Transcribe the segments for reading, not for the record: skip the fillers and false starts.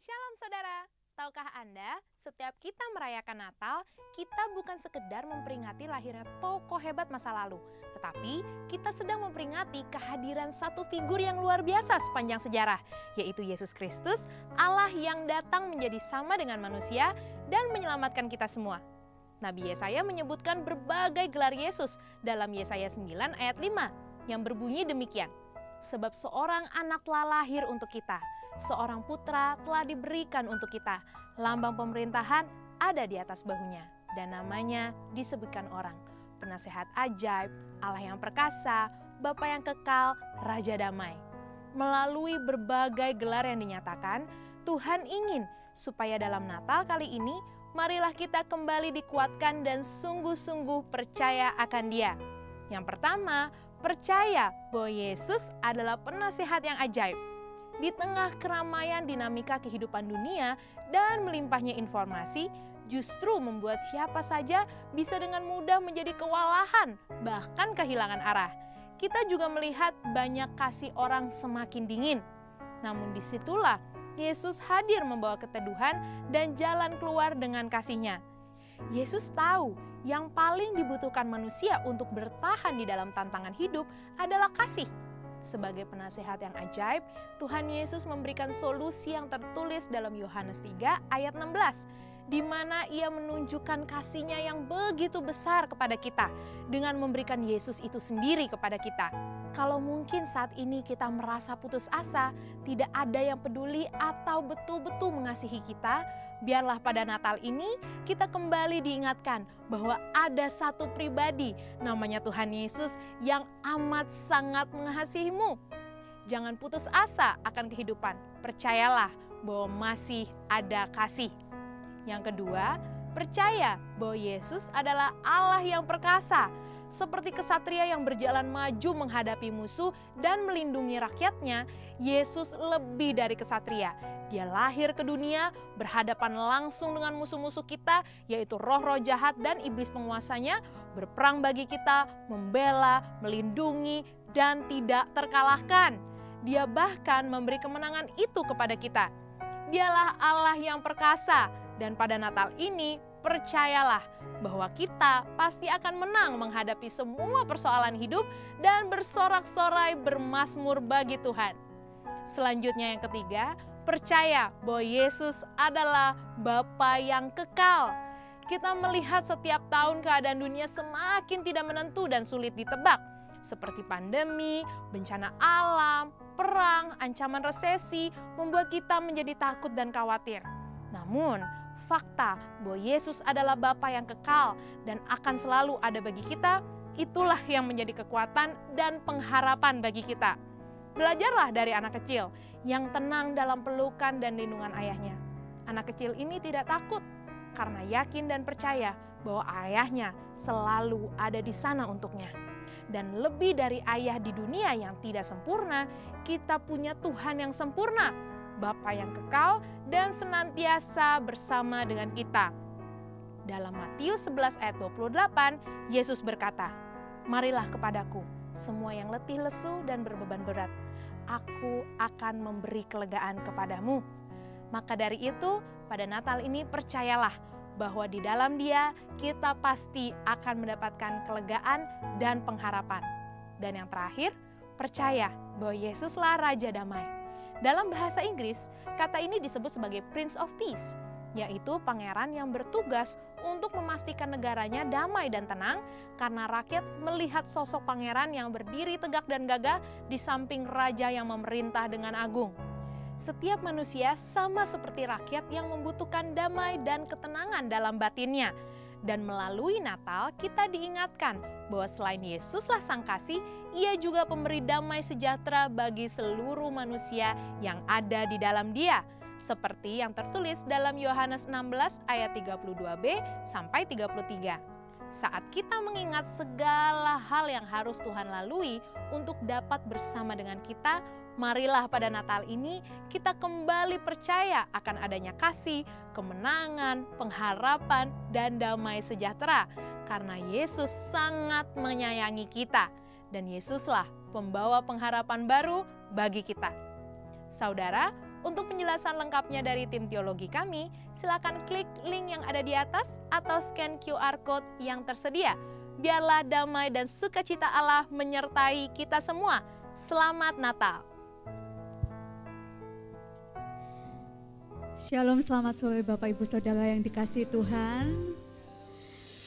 Shalom saudara, tahukah Anda, setiap kita merayakan Natal, kita bukan sekedar memperingati lahirnya tokoh hebat masa lalu, tetapi kita sedang memperingati kehadiran satu figur yang luar biasa sepanjang sejarah, yaitu Yesus Kristus, Allah yang datang menjadi sama dengan manusia dan menyelamatkan kita semua. Nabi Yesaya menyebutkan berbagai gelar Yesus dalam Yesaya 9 ayat 5 yang berbunyi demikian. Sebab seorang anak telah lahir untuk kita, seorang putra telah diberikan untuk kita, lambang pemerintahan ada di atas bahunya, dan namanya disebutkan orang, penasehat ajaib, Allah yang perkasa, Bapa yang kekal, Raja damai. Melalui berbagai gelar yang dinyatakan, Tuhan ingin supaya dalam Natal kali ini, marilah kita kembali dikuatkan dan sungguh-sungguh percaya akan Dia. Yang pertama, percaya bahwa Yesus adalah penasehat yang ajaib. Di tengah keramaian dinamika kehidupan dunia dan melimpahnya informasi, justru membuat siapa saja bisa dengan mudah menjadi kewalahan, bahkan kehilangan arah. Kita juga melihat banyak kasih orang semakin dingin. Namun disitulah Yesus hadir membawa keteduhan dan jalan keluar dengan kasih-Nya. Yesus tahu yang paling dibutuhkan manusia untuk bertahan di dalam tantangan hidup adalah kasih. Sebagai penasehat yang ajaib, Tuhan Yesus memberikan solusi yang tertulis dalam Yohanes 3 ayat 16, di mana Ia menunjukkan kasih-Nya yang begitu besar kepada kita dengan memberikan Yesus itu sendiri kepada kita. Kalau mungkin saat ini kita merasa putus asa, tidak ada yang peduli atau betul-betul mengasihi kita, biarlah pada Natal ini kita kembali diingatkan bahwa ada satu pribadi namanya Tuhan Yesus yang amat sangat mengasihimu. Jangan putus asa akan kehidupan, percayalah bahwa masih ada kasih. Yang kedua, percaya bahwa Yesus adalah Allah yang perkasa. Seperti kesatria yang berjalan maju menghadapi musuh dan melindungi rakyatnya, Yesus lebih dari kesatria. Dia lahir ke dunia berhadapan langsung dengan musuh-musuh kita, yaitu roh-roh jahat dan iblis penguasanya, berperang bagi kita, membela, melindungi, dan tidak terkalahkan. Dia bahkan memberi kemenangan itu kepada kita. Dialah Allah yang perkasa, dan pada Natal ini percayalah bahwa kita pasti akan menang menghadapi semua persoalan hidup dan bersorak-sorai bermazmur bagi Tuhan. Selanjutnya yang ketiga, percaya bahwa Yesus adalah Bapa yang kekal. Kita melihat setiap tahun keadaan dunia semakin tidak menentu dan sulit ditebak. Seperti pandemi, bencana alam, perang, ancaman resesi membuat kita menjadi takut dan khawatir. Namun, fakta bahwa Yesus adalah Bapa yang kekal dan akan selalu ada bagi kita, itulah yang menjadi kekuatan dan pengharapan bagi kita. Belajarlah dari anak kecil yang tenang dalam pelukan dan lindungan ayahnya. Anak kecil ini tidak takut karena yakin dan percaya bahwa ayahnya selalu ada di sana untuknya. Dan lebih dari ayah di dunia yang tidak sempurna, kita punya Tuhan yang sempurna, Bapa yang kekal dan senantiasa bersama dengan kita. Dalam Matius 11 ayat 28, Yesus berkata, "Marilah kepadaku, semua yang letih lesu dan berbeban berat. Aku akan memberi kelegaan kepadamu." Maka dari itu, pada Natal ini percayalah bahwa di dalam Dia kita pasti akan mendapatkan kelegaan dan pengharapan. Dan yang terakhir, percaya bahwa Yesuslah Raja damai. Dalam bahasa Inggris, kata ini disebut sebagai Prince of Peace, yaitu pangeran yang bertugas untuk memastikan negaranya damai dan tenang karena rakyat melihat sosok pangeran yang berdiri tegak dan gagah di samping raja yang memerintah dengan agung. Setiap manusia sama seperti rakyat yang membutuhkan damai dan ketenangan dalam batinnya. Dan melalui Natal kita diingatkan bahwa selain Yesuslah Sang Kasih, Ia juga pemberi damai sejahtera bagi seluruh manusia yang ada di dalam Dia. Seperti yang tertulis dalam Yohanes 16 ayat 32b sampai 33. Saat kita mengingat segala hal yang harus Tuhan lalui untuk dapat bersama dengan kita, marilah pada Natal ini kita kembali percaya akan adanya kasih, kemenangan, pengharapan, dan damai sejahtera. Karena Yesus sangat menyayangi kita. Dan Yesuslah pembawa pengharapan baru bagi kita. Saudara, Untuk penjelasan lengkapnya dari tim teologi kami, silakan klik link yang ada di atas atau scan QR Code yang tersedia. Biarlah damai dan sukacita Allah menyertai kita semua. Selamat Natal. Shalom, selamat sore Bapak Ibu Saudara yang dikasihi Tuhan.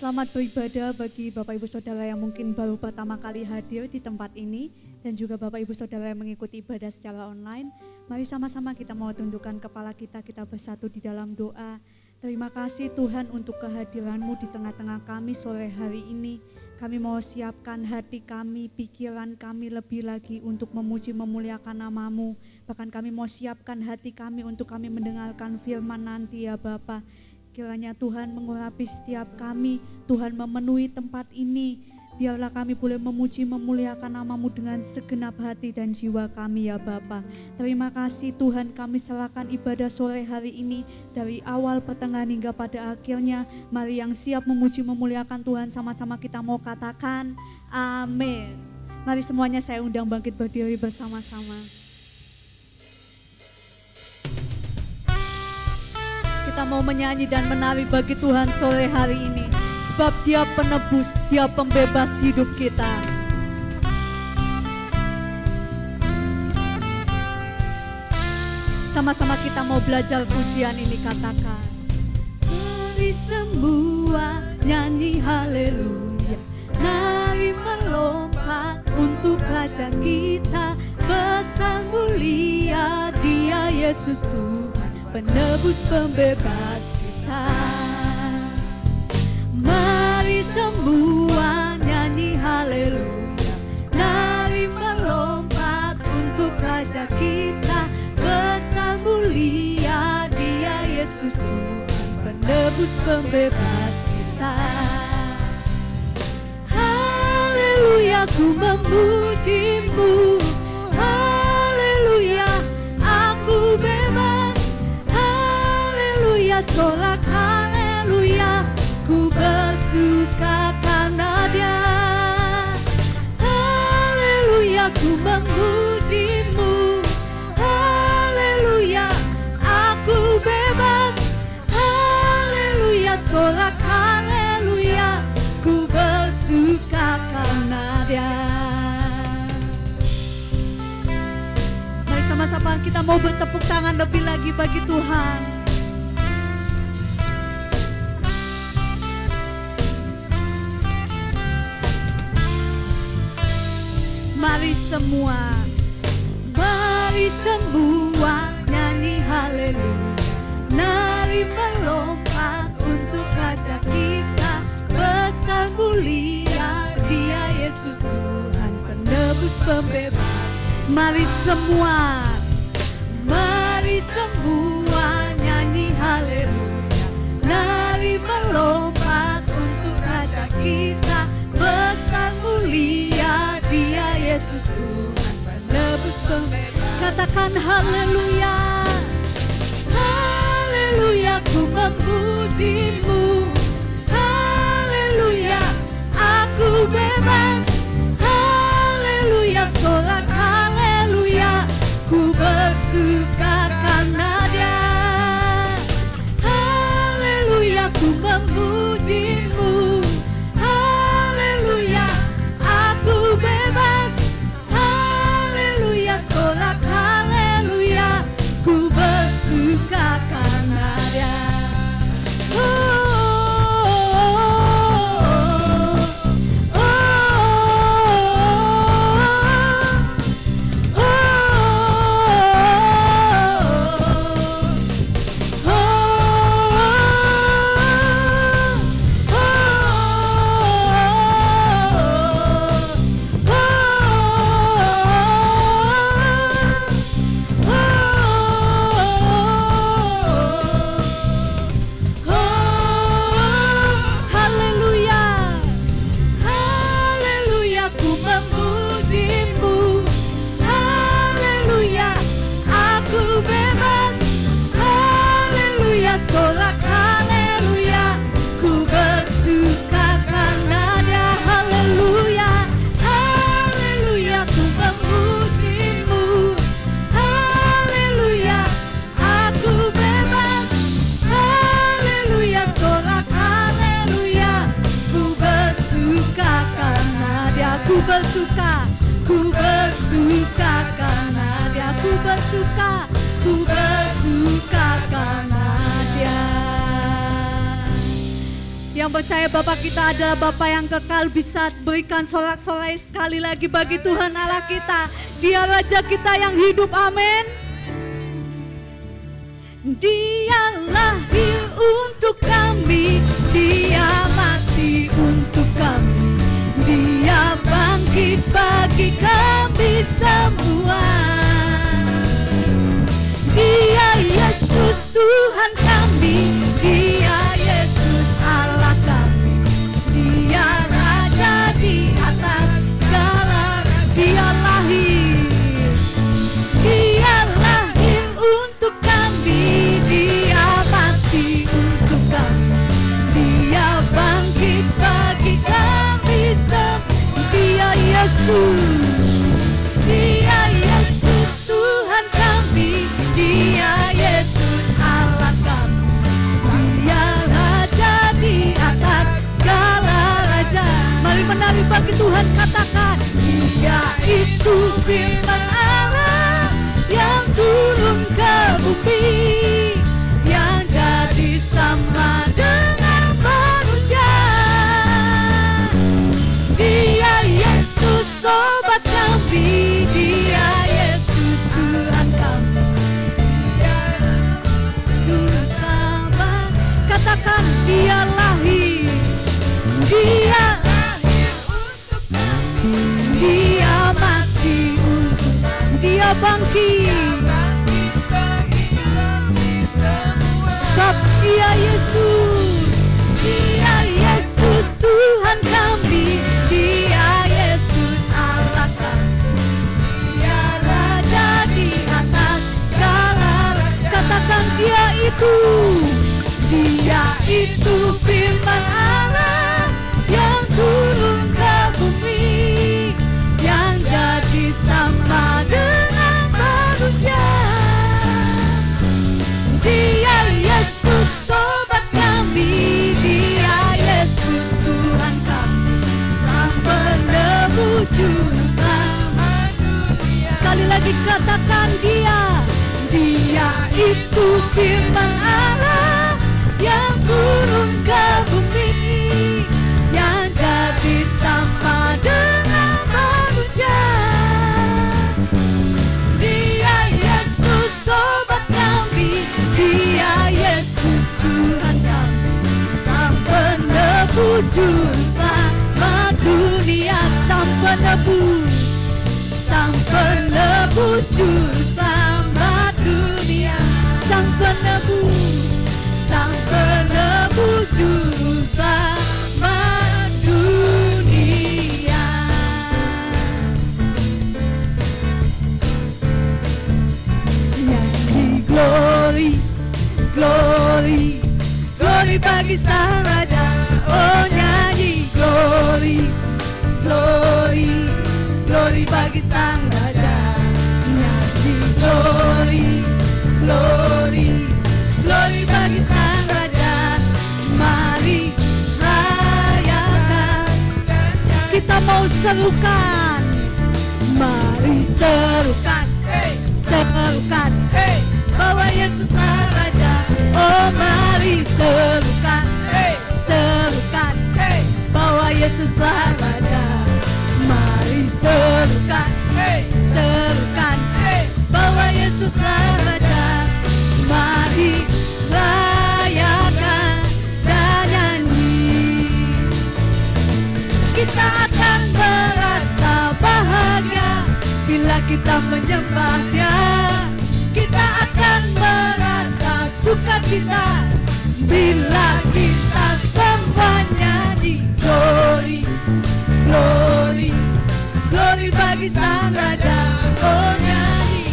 Selamat beribadah bagi Bapak Ibu Saudara yang mungkin baru pertama kali hadir di tempat ini, dan juga Bapak Ibu Saudara yang mengikuti ibadah secara online. Mari sama-sama kita mau tundukkan kepala kita bersatu di dalam doa. Terima kasih Tuhan untuk kehadiran-Mu di tengah-tengah kami sore hari ini. Kami mau siapkan hati kami, pikiran kami lebih lagi untuk memuji memuliakan nama-Mu. Bahkan kami mau siapkan hati kami untuk kami mendengarkan firman nanti ya Bapa. Kiranya Tuhan mengurapi setiap kami, Tuhan memenuhi tempat ini. Biarlah kami boleh memuji memuliakan nama-Mu dengan segenap hati dan jiwa kami ya Bapa. Terima kasih Tuhan, kami serahkan ibadah sore hari ini dari awal pertengahan hingga pada akhirnya. Mari yang siap memuji memuliakan Tuhan sama-sama kita mau katakan amin. Mari semuanya saya undang bangkit berdiri bersama-sama. Kita mau menyanyi dan menari bagi Tuhan sore hari ini. Sebab Dia penebus, Dia pembebas hidup kita. Sama-sama kita mau belajar pujian ini, katakan. Mari semua nyanyi haleluya, mari melompat untuk Raja kita. Besar mulia Dia Yesus Tuhan, penebus pembebas kita. Mari semua nyanyi haleluya, mari melompat untuk Raja kita. Besar mulia Dia Yesus Tuhan, penebus pembebas kita. Haleluya, ku memuji-Mu. Haleluya, aku bebas. Haleluya, sorak haleluya, ku bersuka karena Dia. Haleluya, ku memuji-Mu. Haleluya, aku bebas. Haleluya, sorak haleluya, ku bersuka karena Dia. Mari sama-sama kita mau bertepuk tangan lebih lagi bagi Tuhan. Mari semua nyanyi haleluya, mari melompat untuk Raja kita. Besar mulia Dia Yesus Tuhan, penebus pembebas. Mari semua nyanyi haleluya, mari melompat untuk Raja kita. Besar mulia Dia Yesus Tuhan, penebus pembebas. Katakan haleluya, haleluya, ku memuji-Mu. Haleluya, aku bebas. Haleluya, sorak haleluya, ku bersuka karena Dia. Haleluya, ku memuji-Mu. Haleluya, aku bebas. Haleluya, sorak haleluya, ku bersuka karena Dia. Oh, ku bersuka karena Dia, ku bersuka karena Dia. Yang percaya Bapa kita adalah Bapa yang kekal, bisa berikan sorak-sorai sekali lagi bagi Tuhan Allah kita. Dia Raja kita yang hidup, amin. Dia lahir untuk kami, Dia mati untuk kami, Dia bangkit bagi kami semua. Dia Yesus Tuhan kami, Dia Yesus Allah kami, Dia Raja di atas segala. Dia lahir untuk kami, Dia mati untuk kami, Dia bangkit bagi kami semua. Dia Yesus Tuhan kami, Dia Yesus Allah kami, Dia Raja di atas segala raja. Mari menari bagi Tuhan, katakan Dia itu firman Allah yang turun ke bumi, yang jadi sama dengan manusia. Dia Yesus sobat kami, Dia Yesus Tuhan kami, Dia Yesus sama. Katakan Dia lahir untuk kami, Dia mati untuk kami, Dia bangkit. Sebab Dia Yesus Tuhan kami, Dia Yesus Allah kami, Dia Raja di atas segala. Katakan Dia itu firman Allah yang turun ke bumi, yang jadi sama dengan manusia. Dia Yesus sobat kami, Dia Yesus Tuhan kami, Sang penebus juru selamat dunia. Sekali lagi katakan Dia itu firman Allah yang turun ke bumi, yang jadi sama dengan manusia. Dia Yesus sobat kami, Dia Yesus Tuhan kami, Sang penebus juru selamat dunia. Sang penebus juru selamat dunia. Sang penebus juru selamat dunia. Nyanyi glory bagi Sang Raja. Oh nyanyi glory bagi Sang Raja. Nyanyi glory bagi Sang Raja. Mari rayakan, kita mau serukan. Mari serukan, bahwa Yesus Sang Raja. Oh mari serukan, bahwa Yesus Sang Raja. Mari serukan, bahwa Yesus Sang Raja. Mari rayakan dan nyanyi. Kita akan merasa bahagia bila kita menyembah-Nya. Kita akan merasa sukacita bila kita semua nyanyi. Glory bagi Sang Raja. Oh nyanyi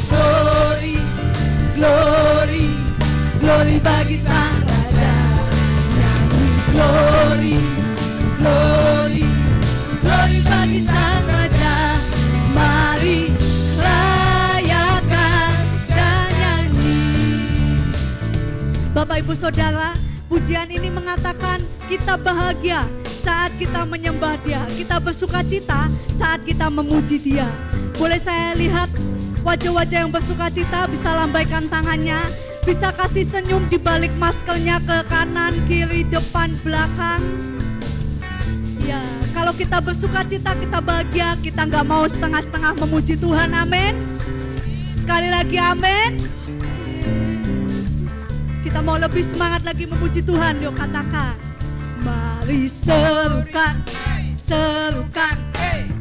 glory bagi Sang Raja. Nyanyi glory bagi Sang Raja. Mari rayakan dan nyanyi. Bapak Ibu Saudara, pujian ini mengatakan kita bahagia saat kita menyembah Dia. Kita bersuka cita saat kita memuji Dia. Boleh saya lihat wajah-wajah yang bersuka cita, bisa lambaikan tangannya, bisa kasih senyum di balik maskernya ke kanan, kiri, depan, belakang. Ya, kalau kita bersuka cita, kita bahagia, kita nggak mau setengah-setengah memuji Tuhan, amin. Sekali lagi amin. Kita mau lebih semangat lagi memuji Tuhan, yuk katakan. Mari serukan, serukan,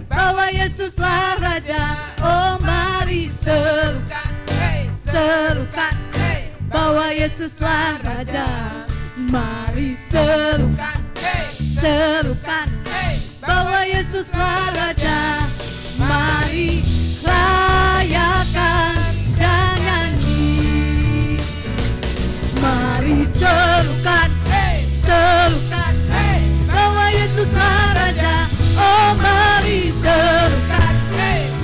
bahwa Yesuslah Raja. Oh mari serukan, serukan, bahwa Yesuslah Raja. Mari serukan, serukan, bahwa Yesuslah Raja. Mari rayakan dan nyanyi. Mari serukan, serukan, bahwa Yesuslah Raja. Oh mari serukan,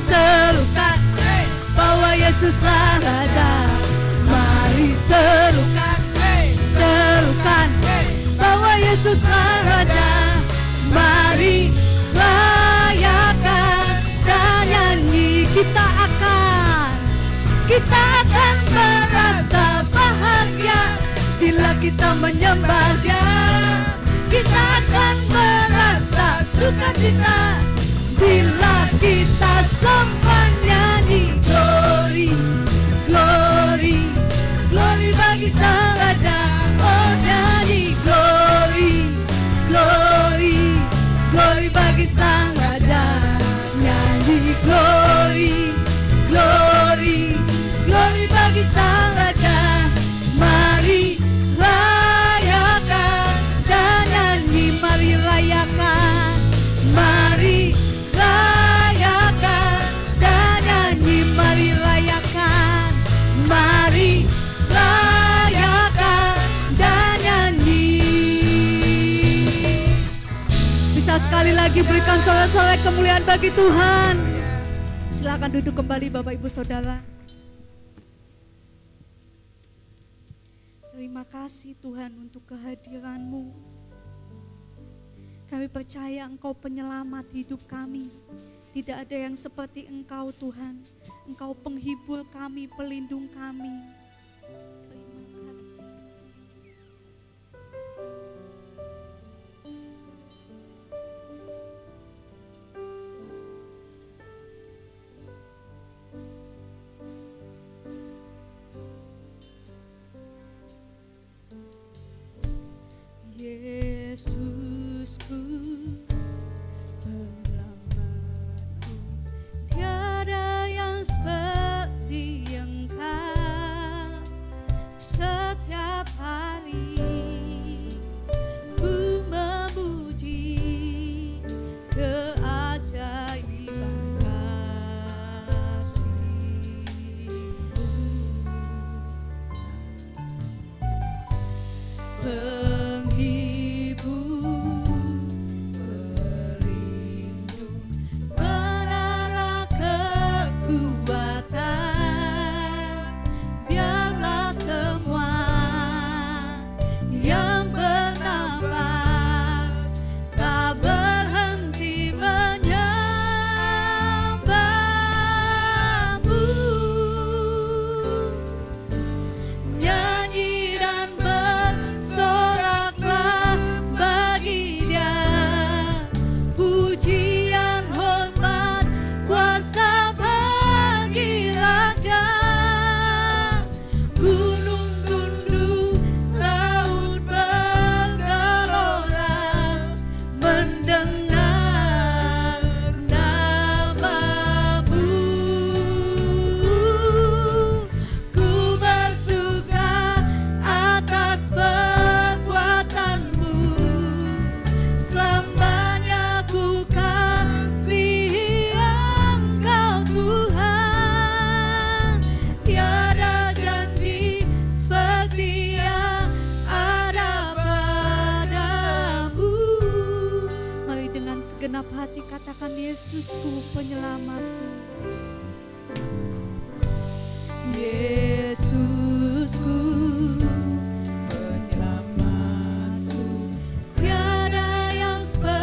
serukan, bahwa Yesuslah Raja. Mari serukan, serukan, bahwa Yesuslah Raja. Mari rayakan dan nyanyi. Kita akan merasa bahagia bila kita menyembah Dia. Kita akan merasa sukacita bila kita sembah nyanyi. Glory, glory, glory bagi Sang Raja. Oh nyanyi glory, glory, glory bagi Sang Raja. Nyanyi glory, glory, glory bagi Sang Raja. Mari rayakan dan nyanyi. Mari rayakan, mari rayakan dan nyanyi. Mari rayakan, mari rayakan dan nyanyi. Bisa sekali lagi berikan sorak-sorai kemuliaan bagi Tuhan. Silakan duduk kembali Bapak Ibu Saudara. Terima kasih Tuhan untuk kehadiran-Mu. Kami percaya Engkau penyelamat hidup kami. Tidak ada yang seperti Engkau Tuhan. Engkau penghibur kami, pelindung kami. Terima kasih. Yesusku, penyelamatku, tiada yang seperti Engkau. Setiap hari ku memuji keajaiban kasih-Mu. segenap hati katakan, Yesusku penyelamatku. Yesusku penyelamatku, tiada yang seperti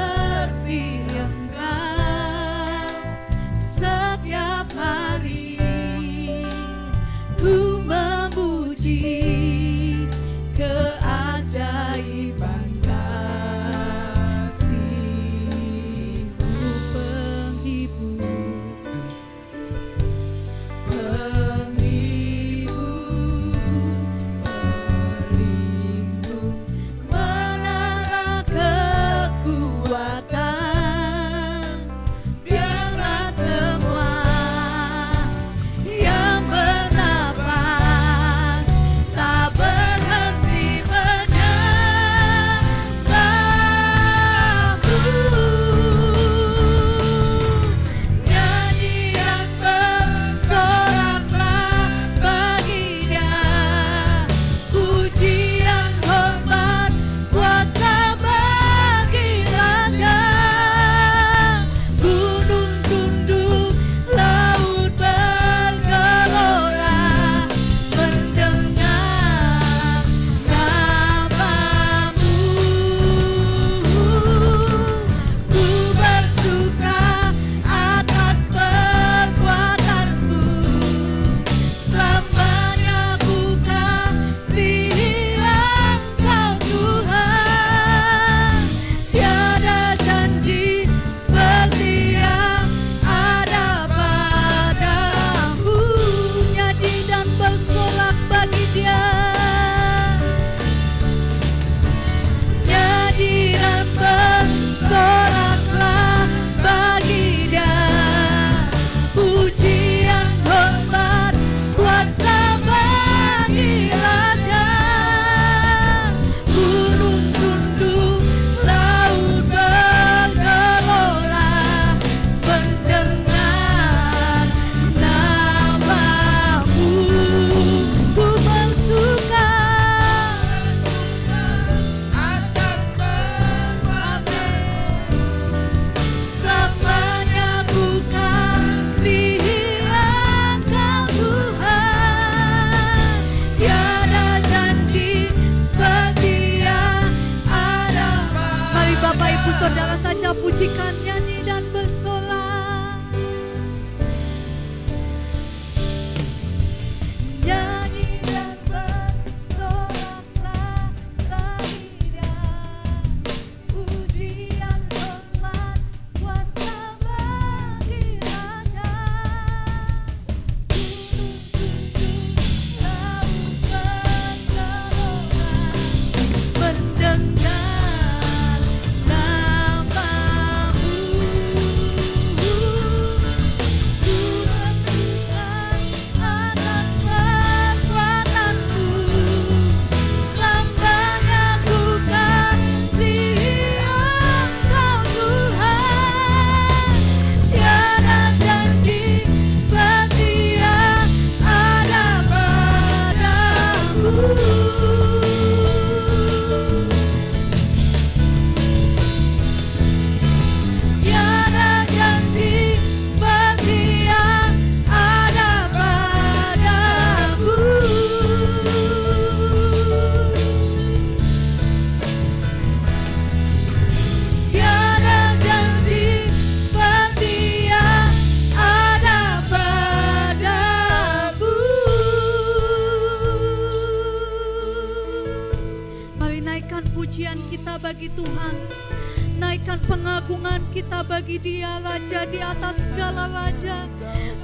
kita bagi Dia, Raja di atas segala raja.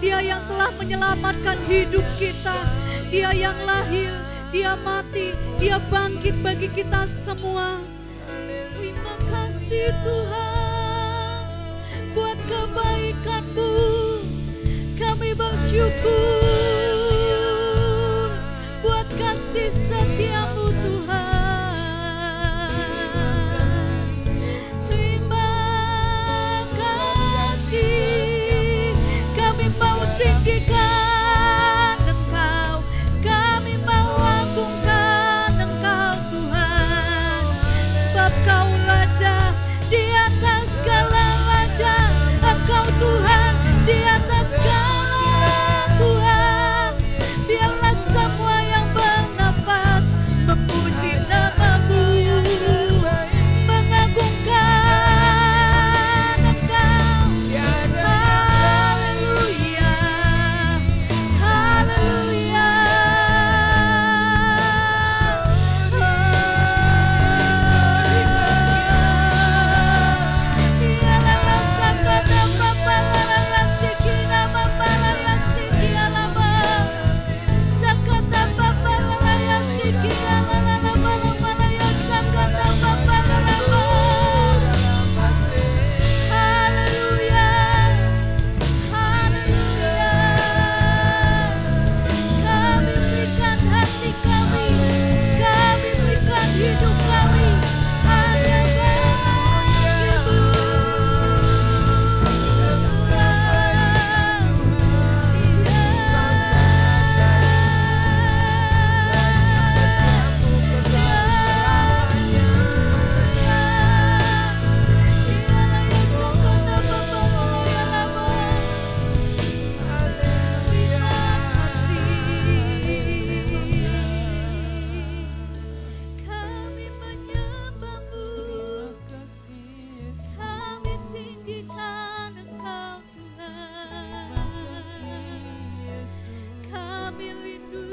Dia yang telah menyelamatkan hidup kita, Dia yang lahir, Dia mati, Dia bangkit bagi kita semua. Terima kasih Tuhan buat kebaikan-Mu, kami bersyukur buat kasih setia-Mu Tuhan. Terima kasih, kami mau tinggikan Engkau, kami mau agungkan Engkau Tuhan, sebab Kau Raja di atas segala raja, Engkau Tuhan di atas segala Tuhan. Biarlah semua yang bernafas memuji nama-Mu, mengagungkan Engkau. Haleluya, haleluya. Kami berikan hati kami, kami berikan hidup kami hanya bagi-Mu. Kami menyembah-Mu, kami tinggikan Engkau Tuhan, kami rindu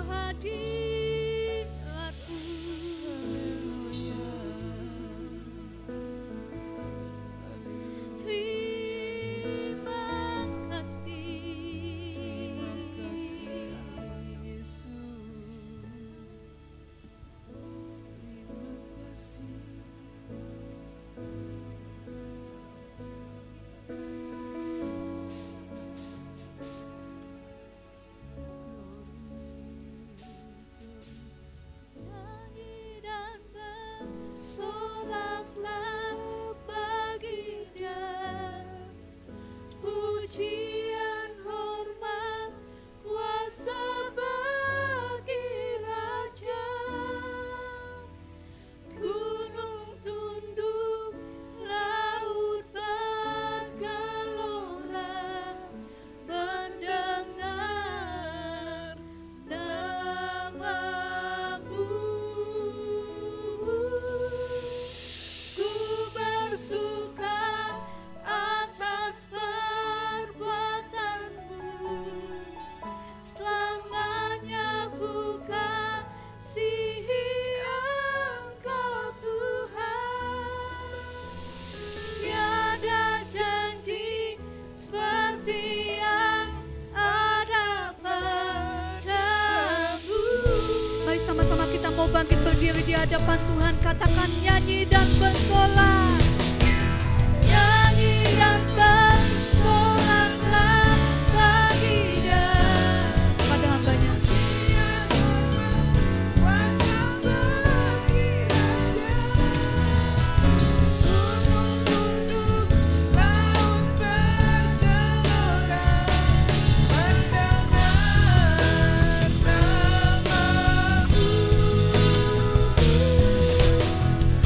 hadirat-Mu. Terima kasih. Nyanyi dan bersoraklah bagi Dia, pujian, hormat, kuasa bagi Raja. Gunung tunduk, laut bergelora, mendengar nama-Mu. Ku bersuka atas perbuatan-Mu, selamanya ku kasihi Engkau Tuhan. Tiada janji seperti yang ada pada-Mu. Mari sama-sama kita mau bangkit berdiri di hadapan Tuhan, katakan nyanyi dan bersorak. Nyanyi dan bersoraklah bagi Dia, pada hambanya.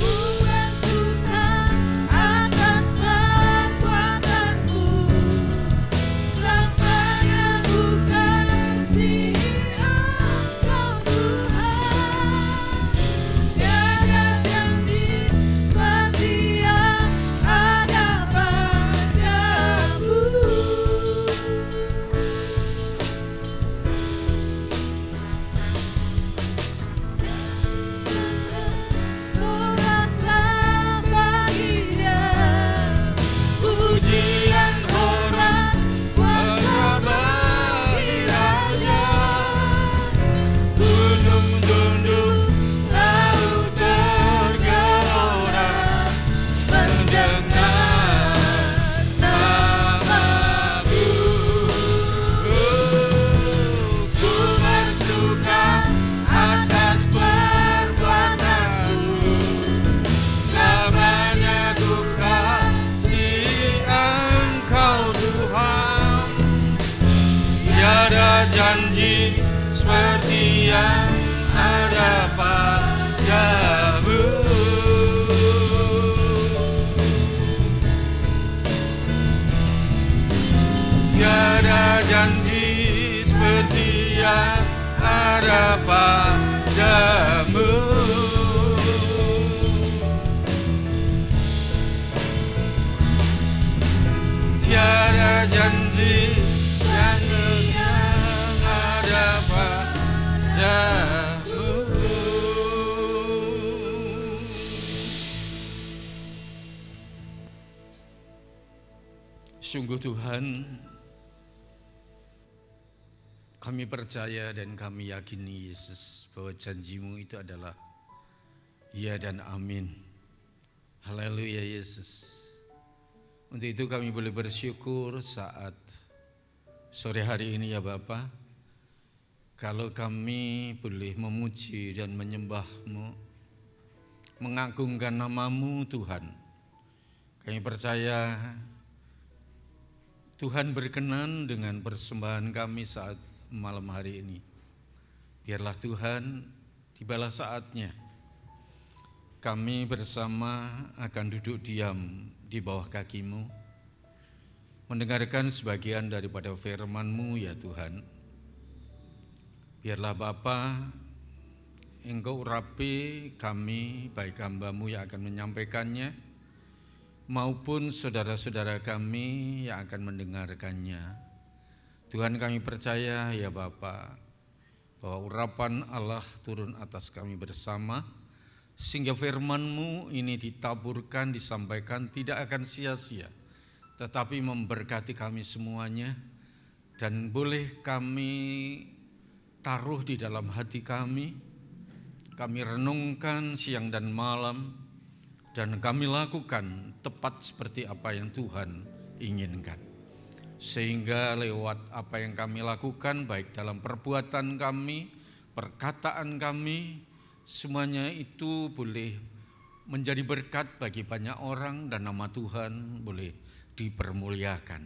Ku bersuka yang ada padamu. Tiada janji seperti yang ada padamu. Tiada janji yang ada padamu. Sungguh Tuhan, kami percaya dan kami yakini Yesus bahwa janji-Mu itu adalah ya dan amin. Haleluya Yesus. Untuk itu kami boleh bersyukur saat sore hari ini ya Bapa. Kalau kami boleh memuji dan menyembah-Mu, mengagungkan nama-Mu Tuhan. Kami percaya Tuhan berkenan dengan persembahan kami saat malam hari ini. Biarlah Tuhan, tibalah saatnya kami bersama akan duduk diam di bawah kaki-Mu, mendengarkan sebagian daripada firman-Mu ya Tuhan. Biarlah Bapa, Engkau urapi kami, baik hamba-Mu yang akan menyampaikannya, maupun saudara-saudara kami yang akan mendengarkannya. Tuhan, kami percaya ya Bapa, bahwa urapan Allah turun atas kami bersama, sehingga firman-Mu ini ditaburkan, disampaikan tidak akan sia-sia, tetapi memberkati kami semuanya, dan boleh kami taruh di dalam hati kami renungkan siang dan malam, dan kami lakukan tepat seperti apa yang Tuhan inginkan. Sehingga lewat apa yang kami lakukan, baik dalam perbuatan kami, perkataan kami, semuanya itu boleh menjadi berkat bagi banyak orang dan nama Tuhan boleh dipermuliakan.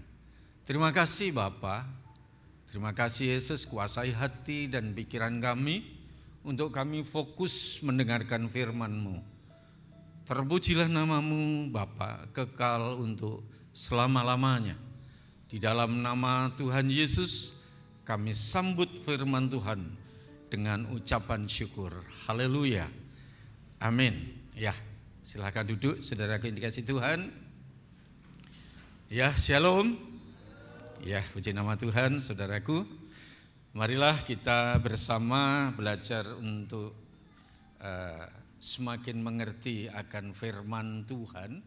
Terima kasih Bapa, terima kasih Yesus, kuasai hati dan pikiran kami untuk kami fokus mendengarkan firman-Mu. Terpujilah nama-Mu Bapa, kekal untuk selama-lamanya. Di dalam nama Tuhan Yesus kami sambut firman Tuhan dengan ucapan syukur. Haleluya. Amin. Ya, silakan duduk saudaraku yang dikasihi Tuhan. Ya, shalom. Ya, puji nama Tuhan saudaraku. Marilah kita bersama belajar untuk semakin mengerti akan firman Tuhan.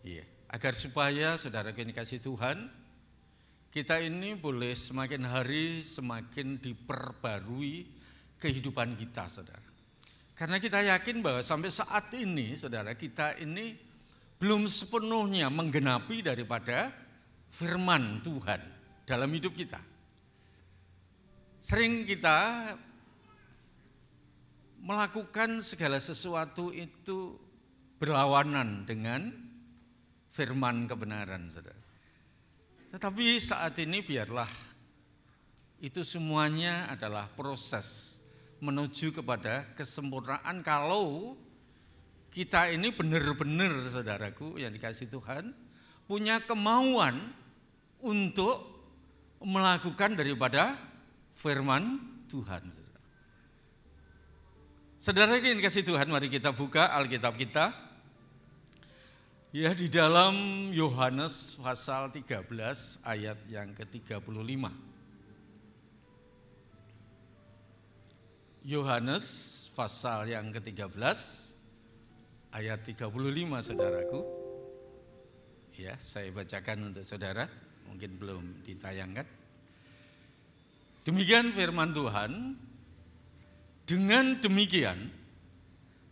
Ya, agar supaya saudaraku yang dikasihi Tuhan, kita ini boleh semakin hari semakin diperbarui kehidupan kita, saudara. Karena kita yakin bahwa sampai saat ini, saudara, kita ini belum sepenuhnya menggenapi daripada firman Tuhan dalam hidup kita. Sering kita melakukan segala sesuatu itu berlawanan dengan firman kebenaran, saudara. Tetapi saat ini biarlah itu semuanya adalah proses menuju kepada kesempurnaan kalau kita ini benar-benar, saudaraku yang dikasihi Tuhan, punya kemauan untuk melakukan daripada firman Tuhan. Saudara yang dikasihi Tuhan, mari kita buka Alkitab kita. Ya, di dalam Yohanes pasal 13 ayat yang ke-35. Yohanes pasal yang ke-13 ayat 35, saudaraku. Ya, saya bacakan untuk saudara, mungkin belum ditayangkan. Demikian firman Tuhan. Dengan demikian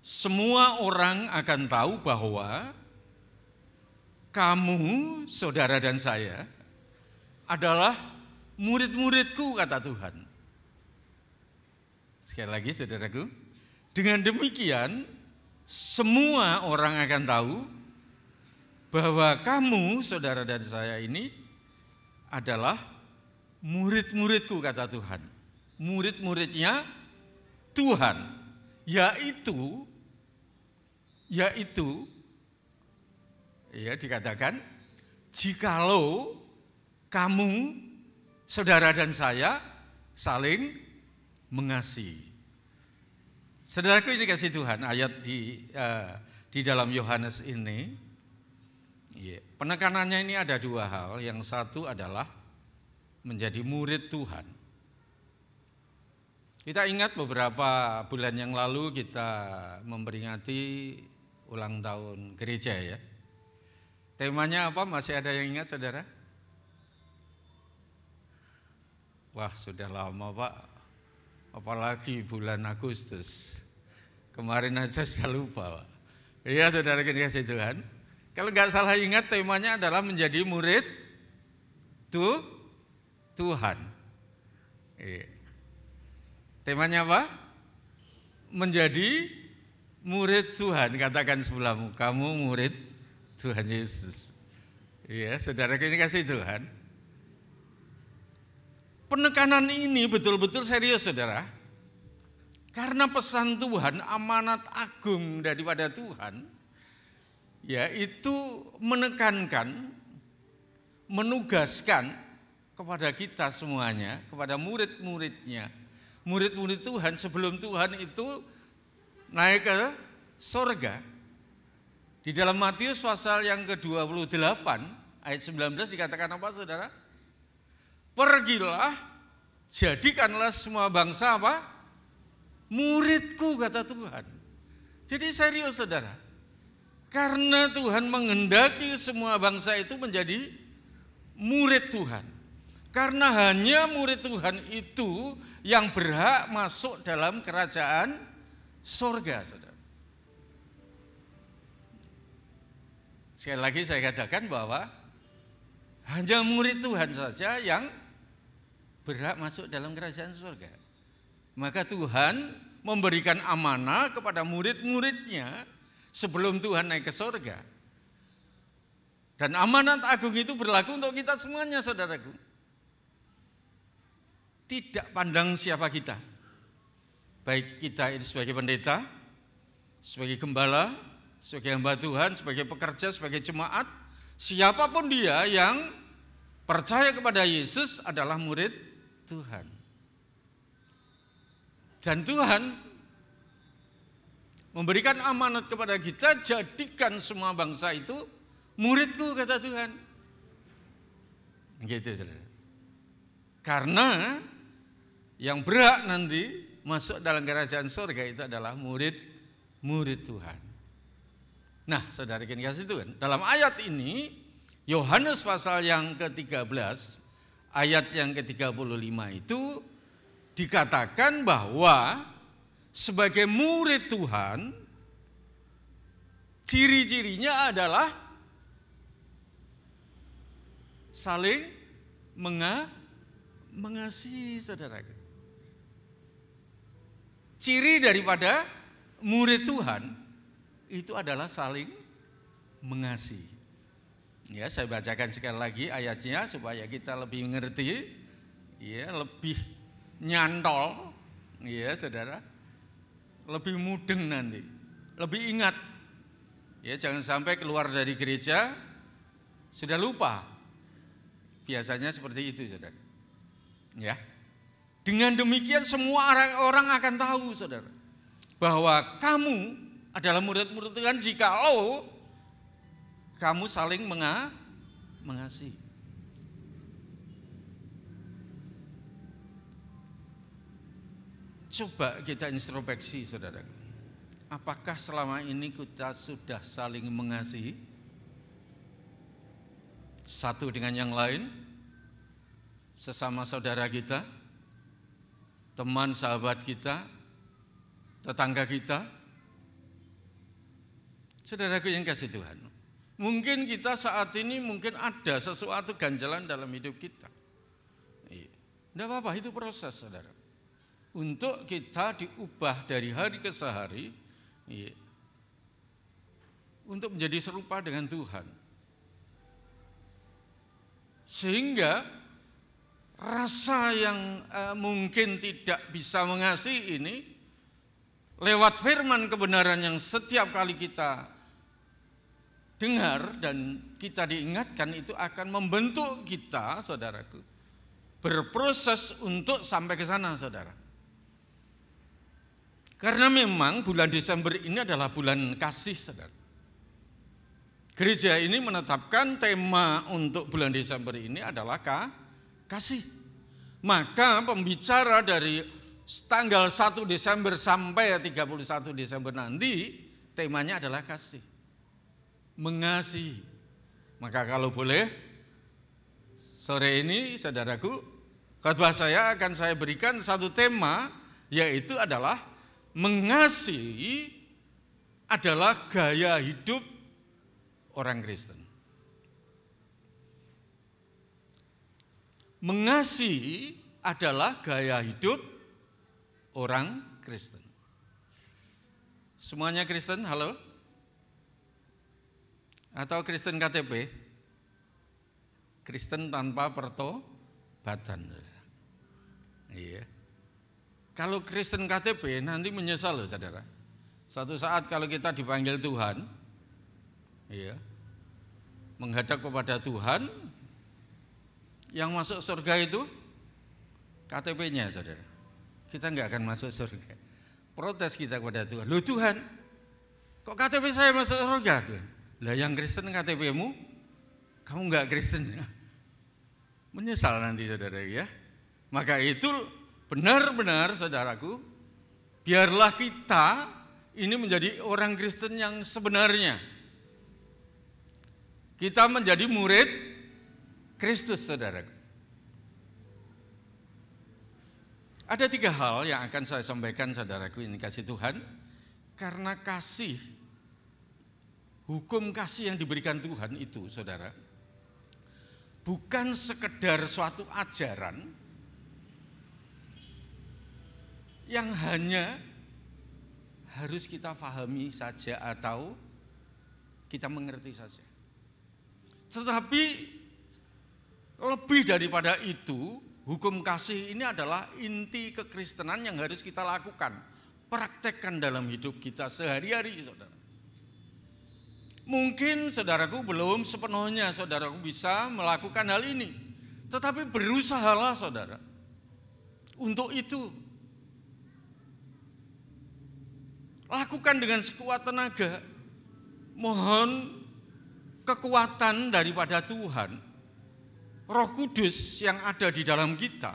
semua orang akan tahu bahwa kamu, saudara dan saya, adalah murid-muridku, kata Tuhan. Sekali lagi saudaraku, dengan demikian semua orang akan tahu bahwa kamu, saudara dan saya ini adalah murid-muridku, kata Tuhan. Murid-muridnya Tuhan, yaitu ya dikatakan, jikalau kamu, saudara dan saya saling mengasihi. Saudaraku, ini kasih Tuhan, ayat di dalam Yohanes ini, penekanannya ini ada dua hal. Yang satu adalah menjadi murid Tuhan. Kita ingat beberapa bulan yang lalu kita memperingati ulang tahun gereja ya. Temanya apa? Masih ada yang ingat, saudara? Wah, sudah lama Pak. Apalagi bulan Agustus. Kemarin aja sudah lupa Pak. Iya, saudara kasih Tuhan. Kalau nggak salah ingat, temanya adalah menjadi murid Tuhan. Iya. Temanya apa? Menjadi murid Tuhan. Katakan sebelahmu, kamu murid Tuhan Yesus. Iya, saudara ini kasih Tuhan. Penekanan ini betul-betul serius, saudara. Karena pesan Tuhan, amanat agung daripada Tuhan, yaitu menekankan, menugaskan kepada kita semuanya, kepada murid-muridnya. Murid-murid Tuhan sebelum Tuhan itu naik ke sorga. Di dalam Matius pasal yang ke-28 ayat 19 dikatakan apa, saudara? Pergilah, jadikanlah semua bangsa apa? Muridku, kata Tuhan. Jadi serius, saudara. Karena Tuhan menghendaki semua bangsa itu menjadi murid Tuhan. Karena hanya murid Tuhan itu yang berhak masuk dalam kerajaan surga, saudara. Sekali lagi saya katakan bahwa hanya murid Tuhan saja yang berhak masuk dalam kerajaan surga. Maka Tuhan memberikan amanah kepada murid-muridnya sebelum Tuhan naik ke surga. Dan amanat agung itu berlaku untuk kita semuanya, saudaraku. Tidak pandang siapa kita. Baik kita ini sebagai pendeta, sebagai gembala, sebagai hamba Tuhan, sebagai pekerja, sebagai jemaat, siapapun dia yang percaya kepada Yesus adalah murid Tuhan. Dan Tuhan memberikan amanat kepada kita, jadikan semua bangsa itu muridku, kata Tuhan. Gitu, saudara. Karena yang berhak nanti masuk dalam kerajaan surga itu adalah murid Tuhan. Nah, saudara yang kasih Tuhan, dalam ayat ini Yohanes pasal yang ke-13 ayat yang ke-35 itu dikatakan bahwa sebagai murid Tuhan ciri-cirinya adalah saling mengasihi, saudara. Ciri daripada murid Tuhan itu adalah saling mengasihi. Ya, saya bacakan sekali lagi ayatnya supaya kita lebih mengerti, ya, lebih nyantol, ya, saudara, lebih mudeng nanti, lebih ingat. Ya, jangan sampai keluar dari gereja sudah lupa. Biasanya seperti itu, saudara. Ya, dengan demikian semua orang akan tahu, saudara, bahwa kamu adalah murid-murid Tuhan jikalau kamu saling mengasihi. Coba kita introspeksi, saudara. Apakah selama ini kita sudah saling mengasihi satu dengan yang lain, sesama saudara kita, teman sahabat kita, tetangga kita? Saudaraku yang kasih Tuhan, mungkin kita saat ini mungkin ada sesuatu ganjalan dalam hidup kita. Tidak apa-apa, itu proses, saudara. Untuk kita diubah dari hari ke hari, untuk menjadi serupa dengan Tuhan. Sehingga rasa yang mungkin tidak bisa mengasihi ini lewat firman kebenaran yang setiap kali kita dengar dan kita diingatkan, itu akan membentuk kita, saudaraku, berproses untuk sampai ke sana, saudara. Karena memang bulan Desember ini adalah bulan kasih, saudara. Gereja ini menetapkan tema untuk bulan Desember ini adalah kasih. Maka pembicara dari tanggal 1 Desember sampai 31 Desember nanti, temanya adalah kasih. Mengasihi. Maka kalau boleh, sore ini, saudaraku, khotbah saya akan saya berikan satu tema, yaitu adalah mengasihi adalah gaya hidup orang Kristen. Mengasihi adalah gaya hidup orang Kristen. Semuanya Kristen, halo? Atau Kristen KTP? Kristen tanpa pertobatan. Iya. Kalau Kristen KTP nanti menyesal loh, saudara. Suatu saat kalau kita dipanggil Tuhan, iya, menghadap kepada Tuhan, yang masuk surga itu KTP-nya, saudara. Kita nggak akan masuk surga. Protes kita kepada Tuhan. Loh Tuhan, kok KTP saya masuk surga? Lah yang Kristen KTP-mu, kamu nggak Kristen. Menyesal nanti, saudara, ya. Maka itu benar-benar, saudaraku, biarlah kita ini menjadi orang Kristen yang sebenarnya. Kita menjadi murid Kristus, saudaraku. Ada 3 hal yang akan saya sampaikan, saudaraku, ini kasih Tuhan. Karena kasih, hukum kasih yang diberikan Tuhan itu, saudara, bukan sekedar suatu ajaran yang hanya harus kita pahami saja atau kita mengerti saja. Tetapi lebih daripada itu, hukum kasih ini adalah inti kekristenan yang harus kita lakukan, praktekkan dalam hidup kita sehari-hari, saudara. Mungkin saudaraku belum sepenuhnya saudaraku bisa melakukan hal ini, tetapi berusahalah, saudara, untuk itu. Lakukan dengan sekuat tenaga. Mohon kekuatan daripada Tuhan, Roh Kudus yang ada di dalam kita,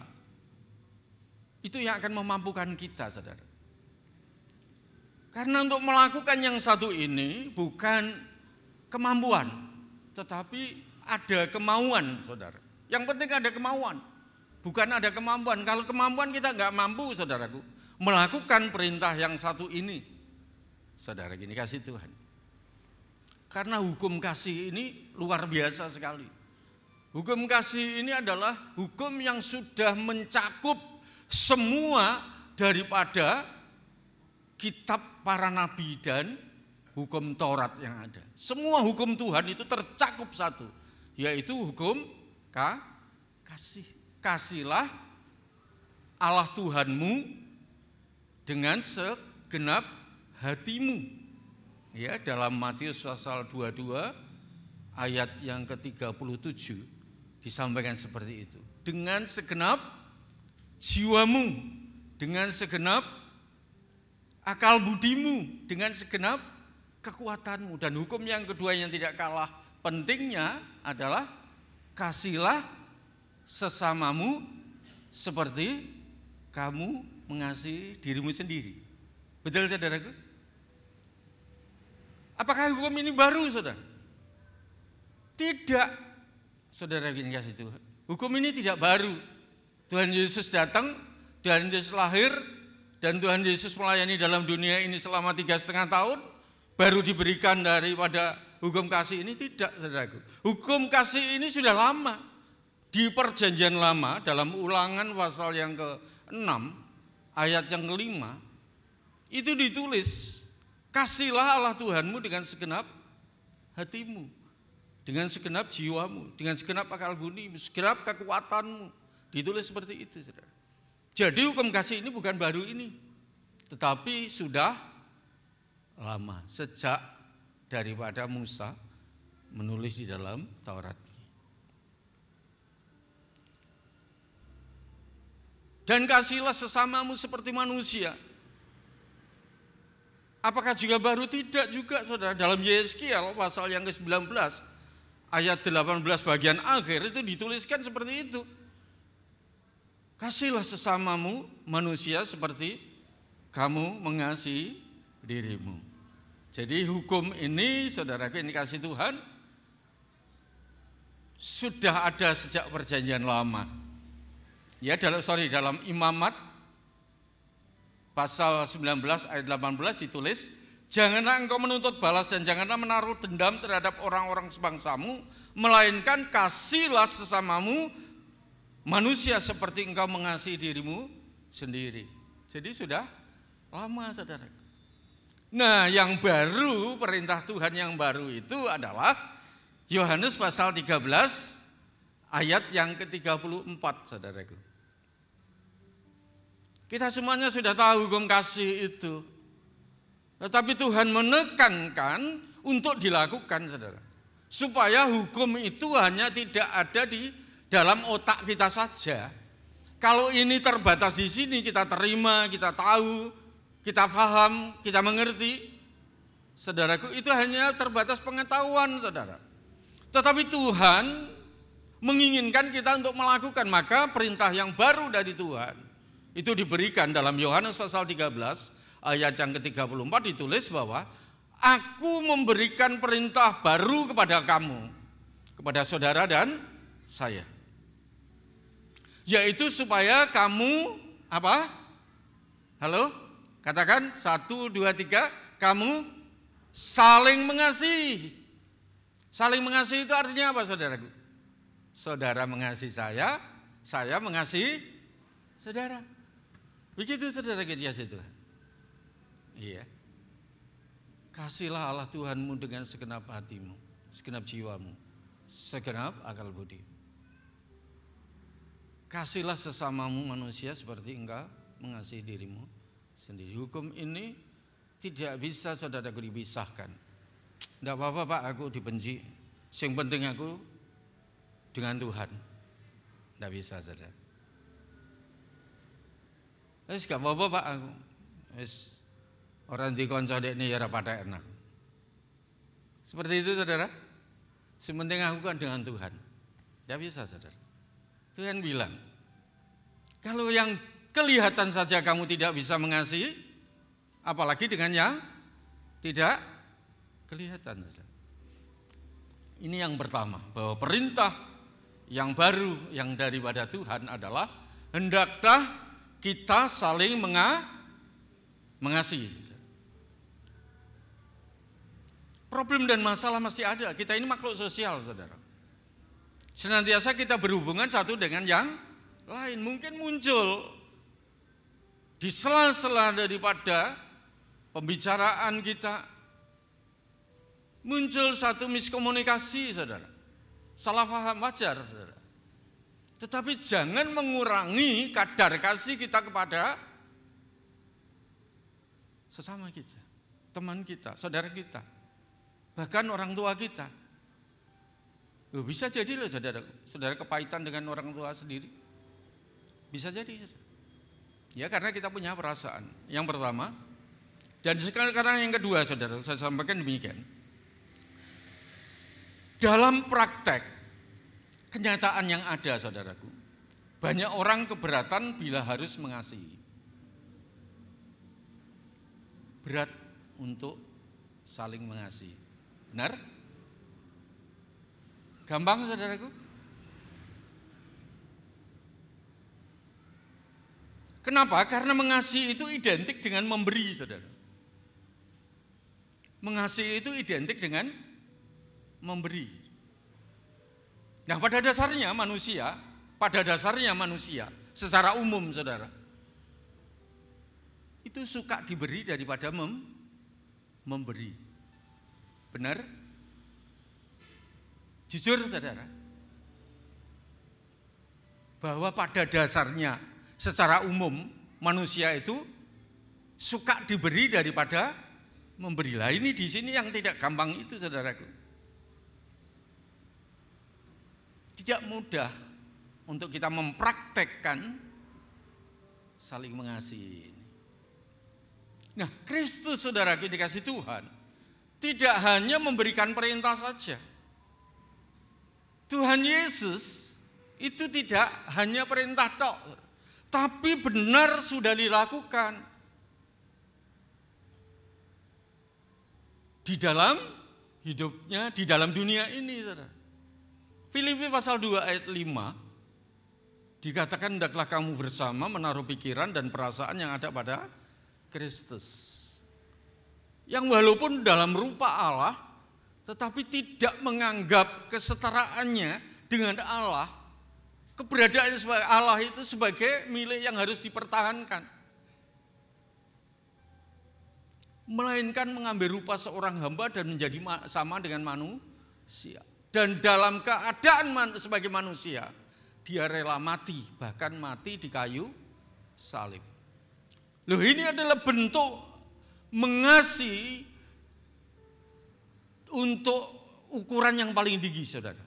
itu yang akan memampukan kita, saudara. Karena untuk melakukan yang satu ini bukan kemampuan, tetapi ada kemauan, saudara. Yang penting ada kemauan, bukan ada kemampuan. Kalau kemampuan kita nggak mampu, saudaraku, melakukan perintah yang satu ini. Saudara, gini kasih Tuhan. Karena hukum kasih ini luar biasa sekali. Hukum kasih ini adalah hukum yang sudah mencakup semua daripada kitab para nabi dan hukum Taurat yang ada. Semua hukum Tuhan itu tercakup satu, yaitu hukum kasih. Kasihlah Allah Tuhanmu dengan segenap hatimu. Ya, dalam Matius pasal 22 ayat yang ke-37 disampaikan seperti itu. Dengan segenap jiwamu, dengan segenap akal budimu, dengan segenap kekuatanmu. Dan hukum yang kedua yang tidak kalah pentingnya adalah kasihlah sesamamu seperti kamu mengasihi dirimu sendiri. Betul, saudaraku? Apakah hukum ini baru, saudara? Tidak, saudara, gini kasih Tuhan. Hukum ini tidak baru. Tuhan Yesus datang, Tuhan Yesus lahir, dan Tuhan Yesus melayani dalam dunia ini selama 3,5 tahun, baru diberikan daripada hukum kasih ini. Tidak, saudaraku. Hukum kasih ini sudah lama. Di perjanjian lama, dalam Ulangan pasal yang ke-6, ayat yang ke-5, itu ditulis, kasihlah Allah Tuhanmu dengan segenap hatimu, dengan segenap jiwamu, dengan segenap akal budimu, segenap kekuatanmu. Ditulis seperti itu, saudara. Jadi hukum kasih ini bukan baru ini. Tetapi sudah lama, sejak daripada Musa menulis di dalam Taurat. Dan kasihilah sesamamu seperti manusia. Apakah juga baru? Tidak juga, saudara. Dalam Yeskiel pasal yang ke-19 ayat 18 bagian akhir itu dituliskan seperti itu. Kasihilah sesamamu manusia seperti kamu mengasihi dirimu. Jadi hukum ini, saudaraku, ini kasih Tuhan sudah ada sejak perjanjian lama. Ya, dalam Imamat pasal 19 ayat 18 ditulis, janganlah engkau menuntut balas dan janganlah menaruh dendam terhadap orang-orang sebangsamu, melainkan kasihilah sesamamu manusia seperti engkau mengasihi dirimu sendiri. Jadi sudah lama, saudara. Nah, yang baru, perintah Tuhan yang baru itu adalah Yohanes pasal 13 ayat yang ke-34, saudaraku. Kita semuanya sudah tahu hukum kasih itu. Tetapi Tuhan menekankan untuk dilakukan, saudara. Supaya hukum itu hanya tidak ada di dalam otak kita saja. Kalau ini terbatas di sini, kita terima, kita tahu, kita paham, kita mengerti. Saudaraku, itu hanya terbatas pengetahuan, saudara. Tetapi Tuhan menginginkan kita untuk melakukan, maka perintah yang baru dari Tuhan itu diberikan dalam Yohanes pasal 13 ayat yang ke-34 ditulis bahwa aku memberikan perintah baru kepada kamu, kepada saudara dan saya. Yaitu supaya kamu apa? Halo? Katakan 1, 2, 3, kamu saling mengasihi. Saling mengasihi itu artinya apa, saudaraku? Saudara mengasihi saya mengasihi saudara. Begitu, saudara, kejadian itu. Iya. Kasihlah Allah Tuhanmu dengan segenap hatimu, segenap jiwamu, segenap akal budi. Kasihlah sesamamu manusia seperti engkau mengasihi dirimu sendiri. Hukum ini tidak bisa, saudaraku, dipisahkan. Tidak apa-apa, Pak, aku dibenci. Yang penting aku dengan Tuhan. Tidak bisa, saudara. Wis gak apa-apa, Pak, aku. Wis orang dikonco dekne ya ora pada enak. Seperti itu, saudara. Sementing aku kan dengan Tuhan. Tidak bisa, saudara. Tuhan bilang, kalau yang kelihatan saja kamu tidak bisa mengasihi, apalagi dengan yang tidak kelihatan, saudara. Ini yang pertama, bahwa perintah yang baru yang daripada Tuhan adalah hendaklah kita saling mengasihi. Problem dan masalah masih ada. Kita ini makhluk sosial, saudara. Senantiasa kita berhubungan satu dengan yang lain. Mungkin muncul di sela-sela daripada pembicaraan kita, muncul satu miskomunikasi, saudara. Salah paham, wajar, saudara. Tetapi jangan mengurangi kadar kasih kita kepada sesama kita, teman kita, saudara kita, bahkan orang tua kita. Bisa jadi loh, saudara kepahitan dengan orang tua sendiri. Bisa jadi, saudara. Ya, karena kita punya perasaan. Yang pertama, dan sekarang yang kedua, saudara, saya sampaikan demikian. Dalam praktek kenyataan yang ada, saudaraku, banyak orang keberatan bila harus mengasihi. Berat untuk saling mengasihi. Benar? Gampang, saudaraku? Kenapa? Karena mengasihi itu identik dengan memberi, saudara. Mengasihi itu identik dengan memberi. Nah, pada dasarnya manusia secara umum, saudara, itu suka diberi daripada memberi. Benar? Jujur, saudara, bahwa pada dasarnya secara umum manusia itu Suka diberi daripada memberilah. Ini di sini yang tidak gampang itu, saudaraku. Tidak mudah untuk kita mempraktekkan saling mengasihi. Nah, Kristus, saudaraku, dikasih Tuhan, tidak hanya memberikan perintah saja. Tuhan Yesus itu tidak hanya perintah tok, tapi benar sudah dilakukan di dalam hidupnya, di dalam dunia ini, saudara. Filipi pasal 2 ayat 5 dikatakan, hendaklah kamu bersama menaruh pikiran dan perasaan yang ada pada Kristus, yang walaupun dalam rupa Allah, tetapi tidak menganggap kesetaraannya dengan Allah, keberadaan sebagai Allah itu sebagai milik yang harus dipertahankan, melainkan mengambil rupa seorang hamba dan menjadi sama dengan manusia. Dan dalam keadaan sebagai manusia, dia rela mati, bahkan mati di kayu salib. Loh, ini adalah bentuk mengasihi untuk ukuran yang paling tinggi, saudara.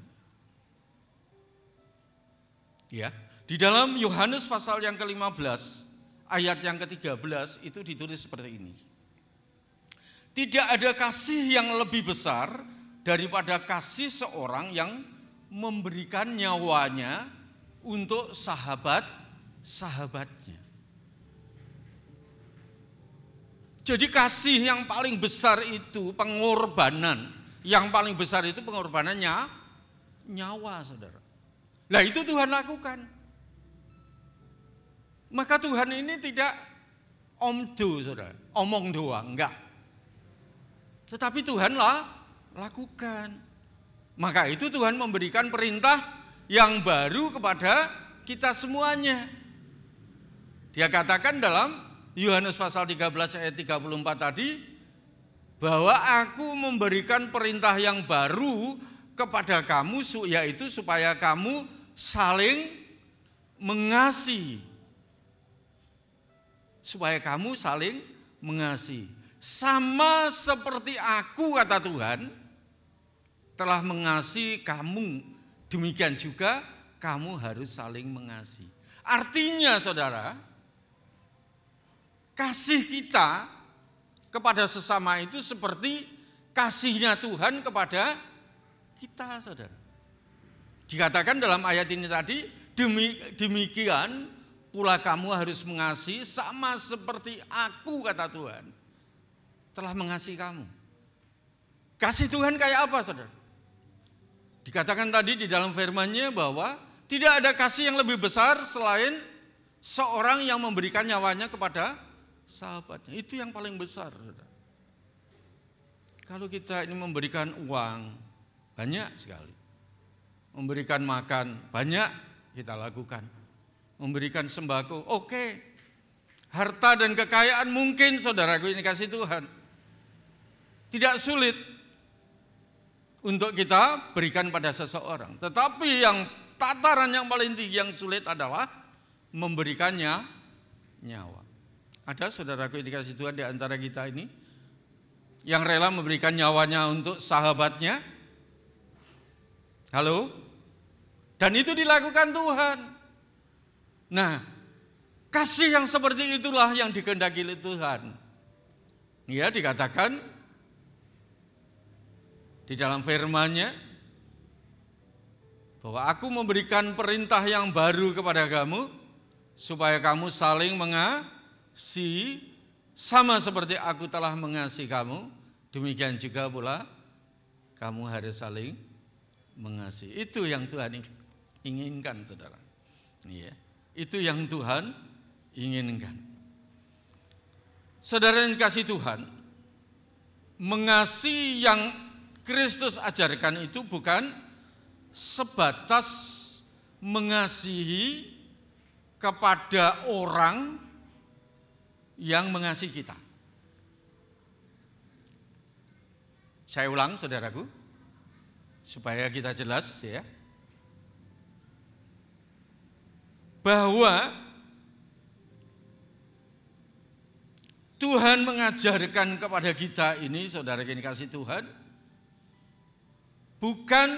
Ya, di dalam Yohanes pasal yang ke-15 ayat yang ke-13 itu ditulis seperti ini. Tidak ada kasih yang lebih besar daripada kasih seorang yang memberikan nyawanya untuk sahabat-sahabatnya. Jadi kasih yang paling besar itu pengorbanan. Yang paling besar itu pengorbanannya nyawa, saudara. Nah, itu Tuhan lakukan. Maka Tuhan ini tidak omdo, saudara, omong doang, enggak. Tetapi Tuhan lakukan. Maka itu Tuhan memberikan perintah yang baru kepada kita semuanya. Dia katakan dalam Yohanes pasal 13 ayat 34 tadi, bahwa aku memberikan perintah yang baru kepada kamu, yaitu supaya kamu saling mengasihi. Supaya kamu saling mengasihi. Sama seperti aku, kata Tuhan, telah mengasihi kamu, demikian juga kamu harus saling mengasihi. Artinya, saudara, kasih kita kepada sesama itu seperti kasihnya Tuhan kepada kita, saudara. Dikatakan dalam ayat ini tadi, demikian pula kamu harus mengasihi sama seperti aku, kata Tuhan, telah mengasihi kamu. Kasih Tuhan kayak apa, saudara? Dikatakan tadi di dalam firman-Nya bahwa tidak ada kasih yang lebih besar selain seorang yang memberikan nyawanya kepada sahabatnya. Itu yang paling besar, saudara. Kalau kita ini memberikan uang, banyak sekali. Memberikan makan, banyak kita lakukan. Memberikan sembako, oke. Harta dan kekayaan mungkin, saudaraku, ini kasih Tuhan. Tidak sulit untuk kita berikan pada seseorang. Tetapi yang tataran yang paling tinggi yang sulit adalah memberikannya nyawa. Ada, saudaraku, yang dikasih Tuhan di antara kita ini yang rela memberikan nyawanya untuk sahabatnya? Halo? Dan itu dilakukan Tuhan. Nah, kasih yang seperti itulah yang dikehendaki oleh Tuhan. Ya, dikatakan di dalam firman-Nya bahwa aku memberikan perintah yang baru kepada kamu supaya kamu saling mengasihi sama seperti aku telah mengasihi kamu, demikian juga pula kamu harus saling mengasihi. Itu yang Tuhan inginkan, saudara. Iya, itu yang Tuhan inginkan. Saudara yang dikasihi Tuhan, mengasihi yang Kristus ajarkan itu bukan sebatas mengasihi kepada orang yang mengasihi kita. Saya ulang, saudaraku, supaya kita jelas ya, bahwa Tuhan mengajarkan kepada kita ini, saudara yang dikasihi Tuhan, bukan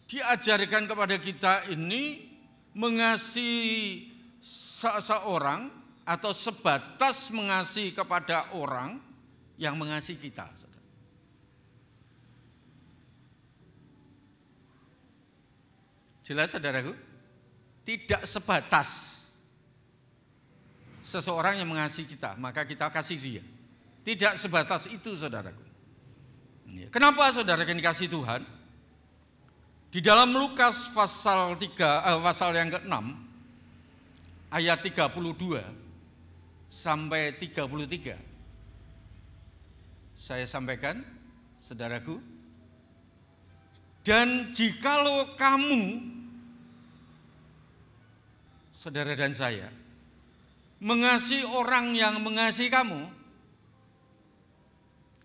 diajarkan kepada kita ini mengasihi seseorang atau sebatas mengasihi kepada orang yang mengasihi kita. Jelas saudaraku? Tidak sebatas seseorang yang mengasihi kita, maka kita kasih dia. Tidak sebatas itu saudaraku. Kenapa saudara yang dikasihi Tuhan? Di dalam Lukas pasal yang ke-6 ayat 32 sampai 33. Saya sampaikan, saudaraku. Dan jikalau kamu, saudara dan saya, mengasihi orang yang mengasihi kamu,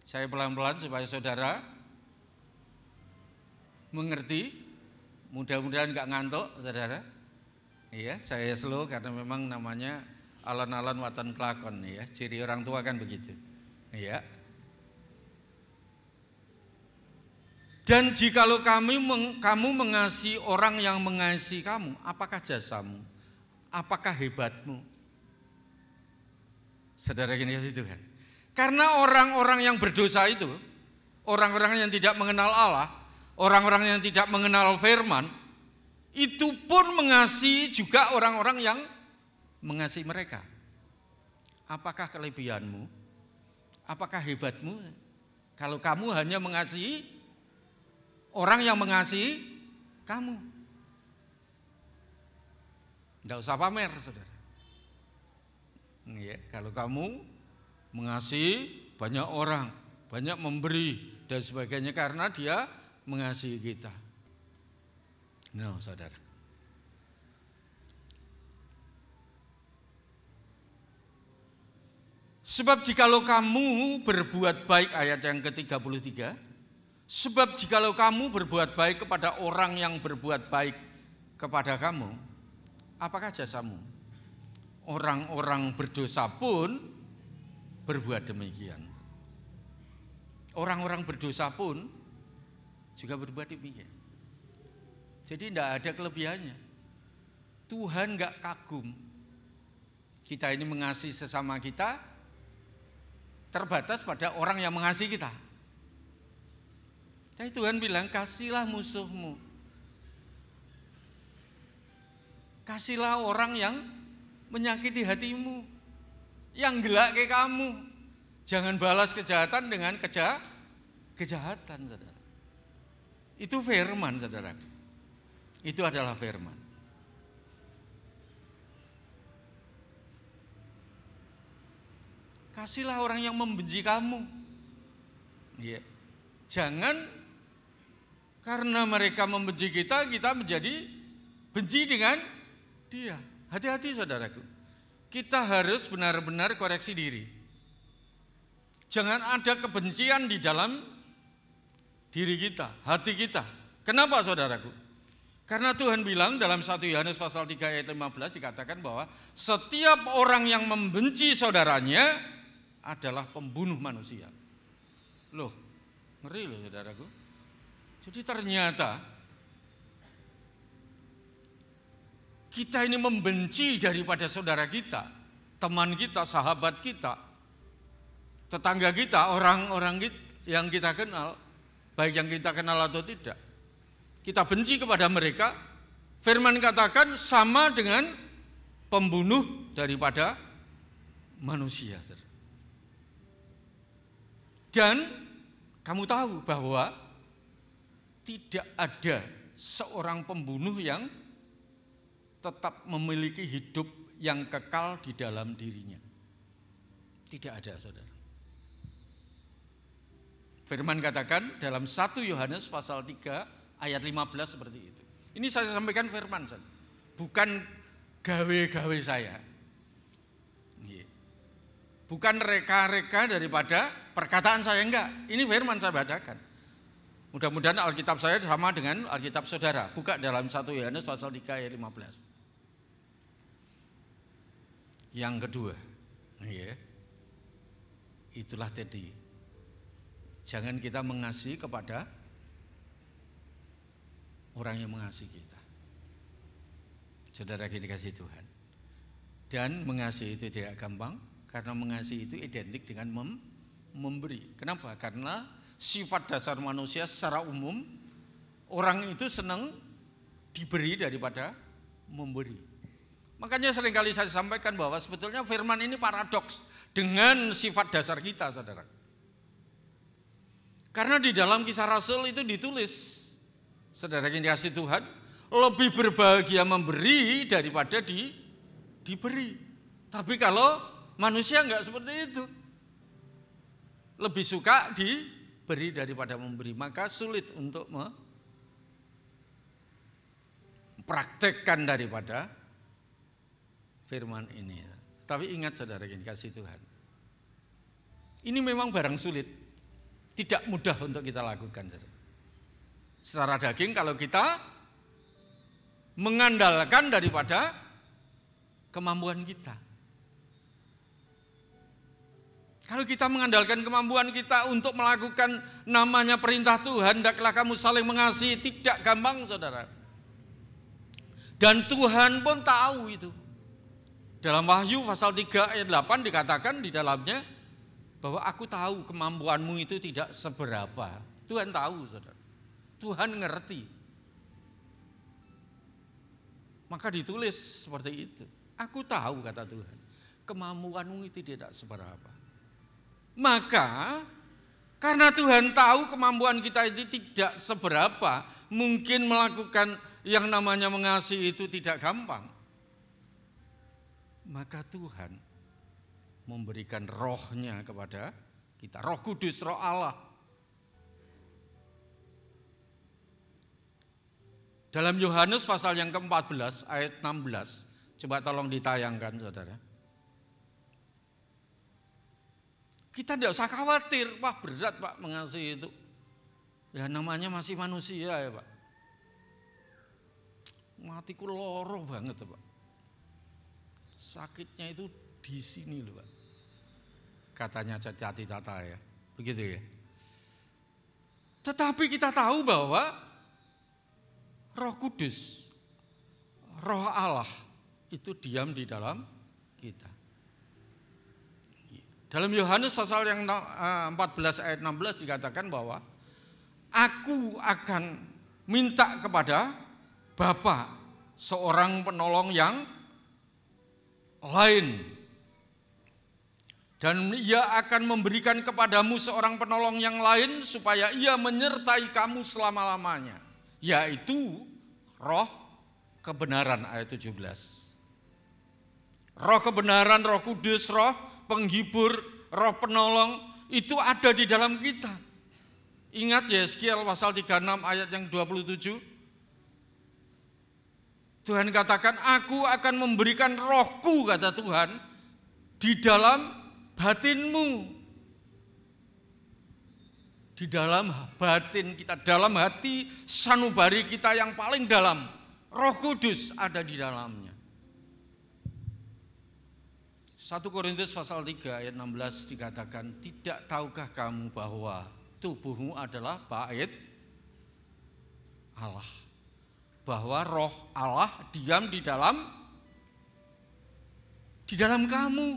saya pelan-pelan supaya saudara mengerti, mudah-mudahan enggak ngantuk, saudara. Iya, saya slow karena memang namanya alon-alon watan kelakon, ya. Ciri orang tua kan begitu. Iya. Dan jikalau kamu mengasihi orang yang mengasihi kamu, apakah jasamu? Apakah hebatmu? Saudara yang dikasihi Tuhan. Karena orang-orang yang berdosa itu, orang-orang yang tidak mengenal Allah, orang-orang yang tidak mengenal firman, itu pun mengasihi juga orang-orang yang mengasihi mereka. Apakah kelebihanmu? Apakah hebatmu? Kalau kamu hanya mengasihi orang yang mengasihi kamu. Tidak usah pamer, saudara. Ya, kalau kamu mengasihi banyak orang, banyak memberi dan sebagainya karena dia mengasihi kita. No, saudara. Sebab jikalau kamu berbuat baik, ayat yang ke-33, sebab jikalau kamu berbuat baik kepada orang yang berbuat baik kepada kamu, apakah jasamu? Orang-orang berdosa pun berbuat demikian. Orang-orang berdosa pun juga berbuat demikian. Jadi tidak ada kelebihannya. Tuhan enggak kagum kita ini mengasihi sesama kita terbatas pada orang yang mengasihi kita. Tapi Tuhan bilang, kasihlah musuhmu. Kasihlah orang yang menyakiti hatimu, yang gelak ke kamu. Jangan balas kejahatan dengan kejahatan, saudara. Itu firman, saudara. Itu adalah firman. Kasihlah orang yang membenci kamu. Ya. Jangan karena mereka membenci kita, kita menjadi benci dengan dia. Hati-hati saudaraku. Kita harus benar-benar koreksi diri. Jangan ada kebencian di dalam diri kita, hati kita. Kenapa saudaraku? Karena Tuhan bilang dalam 1 Yohanes pasal 3 ayat 15 dikatakan bahwa setiap orang yang membenci saudaranya adalah pembunuh manusia. Loh, ngeri loh saudaraku. Jadi ternyata kita ini membenci daripada saudara kita, teman kita, sahabat kita, tetangga kita, orang-orang yang kita kenal, baik yang kita kenal atau tidak. Kita benci kepada mereka, firman katakan sama dengan pembunuh daripada manusia. Dan kamu tahu bahwa tidak ada seorang pembunuh yang tetap memiliki hidup yang kekal di dalam dirinya. Tidak ada, saudara. Firman katakan dalam 1 Yohanes pasal 3 ayat 15 seperti itu. Ini saya sampaikan firman, bukan gawe-gawe saya. Bukan reka-reka daripada perkataan saya, enggak. Ini firman saya bacakan. Mudah-mudahan Alkitab saya sama dengan Alkitab saudara. Buka dalam 1 Yohanes pasal 3 ayat 15. Yang kedua, Ya. Itulah tadi. Jangan kita mengasihi kepada orang yang mengasihi kita. Saudara yang dikasihi Tuhan. Dan mengasihi itu tidak gampang, karena mengasihi itu identik dengan memberi. Kenapa? Karena sifat dasar manusia secara umum, orang itu senang diberi daripada memberi. Makanya seringkali saya sampaikan bahwa sebetulnya firman ini paradoks dengan sifat dasar kita, saudara. Karena di dalam Kisah Rasul itu ditulis, saudara yang dikasihi Tuhan, lebih berbahagia memberi daripada diberi. Tapi kalau manusia enggak seperti itu, lebih suka diberi daripada memberi, maka sulit untuk mempraktekkan daripada firman ini. Tapi ingat saudara yang dikasihi Tuhan, ini memang barang sulit, tidak mudah untuk kita lakukan. Secara daging kalau kita mengandalkan daripada kemampuan kita. Kalau kita mengandalkan kemampuan kita untuk melakukan namanya perintah Tuhan, hendaklah kamu saling mengasihi, tidak gampang, saudara. Dan Tuhan pun tahu itu. Dalam Wahyu pasal 3 ayat 8 dikatakan di dalamnya bahwa aku tahu kemampuanmu itu tidak seberapa. Tuhan tahu, saudara. Tuhan ngerti. Maka ditulis seperti itu. Aku tahu, kata Tuhan, kemampuanmu itu tidak seberapa. Maka karena Tuhan tahu kemampuan kita itu tidak seberapa, mungkin melakukan yang namanya mengasihi itu tidak gampang. Maka Tuhan memberikan rohnya kepada kita, Roh Kudus, Roh Allah. Dalam Yohanes pasal yang ke-14 ayat 16, coba tolong ditayangkan, saudara. Kita tidak usah khawatir, wah berat Pak mengasihi itu. Ya namanya masih manusia ya Pak. Matiku loroh banget Pak. Sakitnya itu di sini loh Pak. Katanya Cati Tata ya, begitu ya. Tetapi kita tahu bahwa Roh Kudus, Roh Allah itu diam di dalam kita. Dalam Yohanes pasal yang 14 ayat 16 dikatakan bahwa aku akan minta kepada Bapa seorang penolong yang lain, dan ia akan memberikan kepadamu seorang penolong yang lain supaya ia menyertai kamu selama-lamanya, yaitu Roh kebenaran ayat 17. Roh kebenaran, Roh Kudus, Roh penghibur, Roh penolong itu ada di dalam kita. Ingat Yeskiel pasal 36 ayat yang 27. Tuhan katakan, aku akan memberikan rohku, kata Tuhan, di dalam batinmu. Di dalam batin kita, dalam hati sanubari kita yang paling dalam, Roh Kudus ada di dalamnya. 1 Korintus pasal 3 ayat 16 dikatakan, tidak tahukah kamu bahwa tubuhmu adalah bait Allah, bahwa Roh Allah diam di dalam kamu.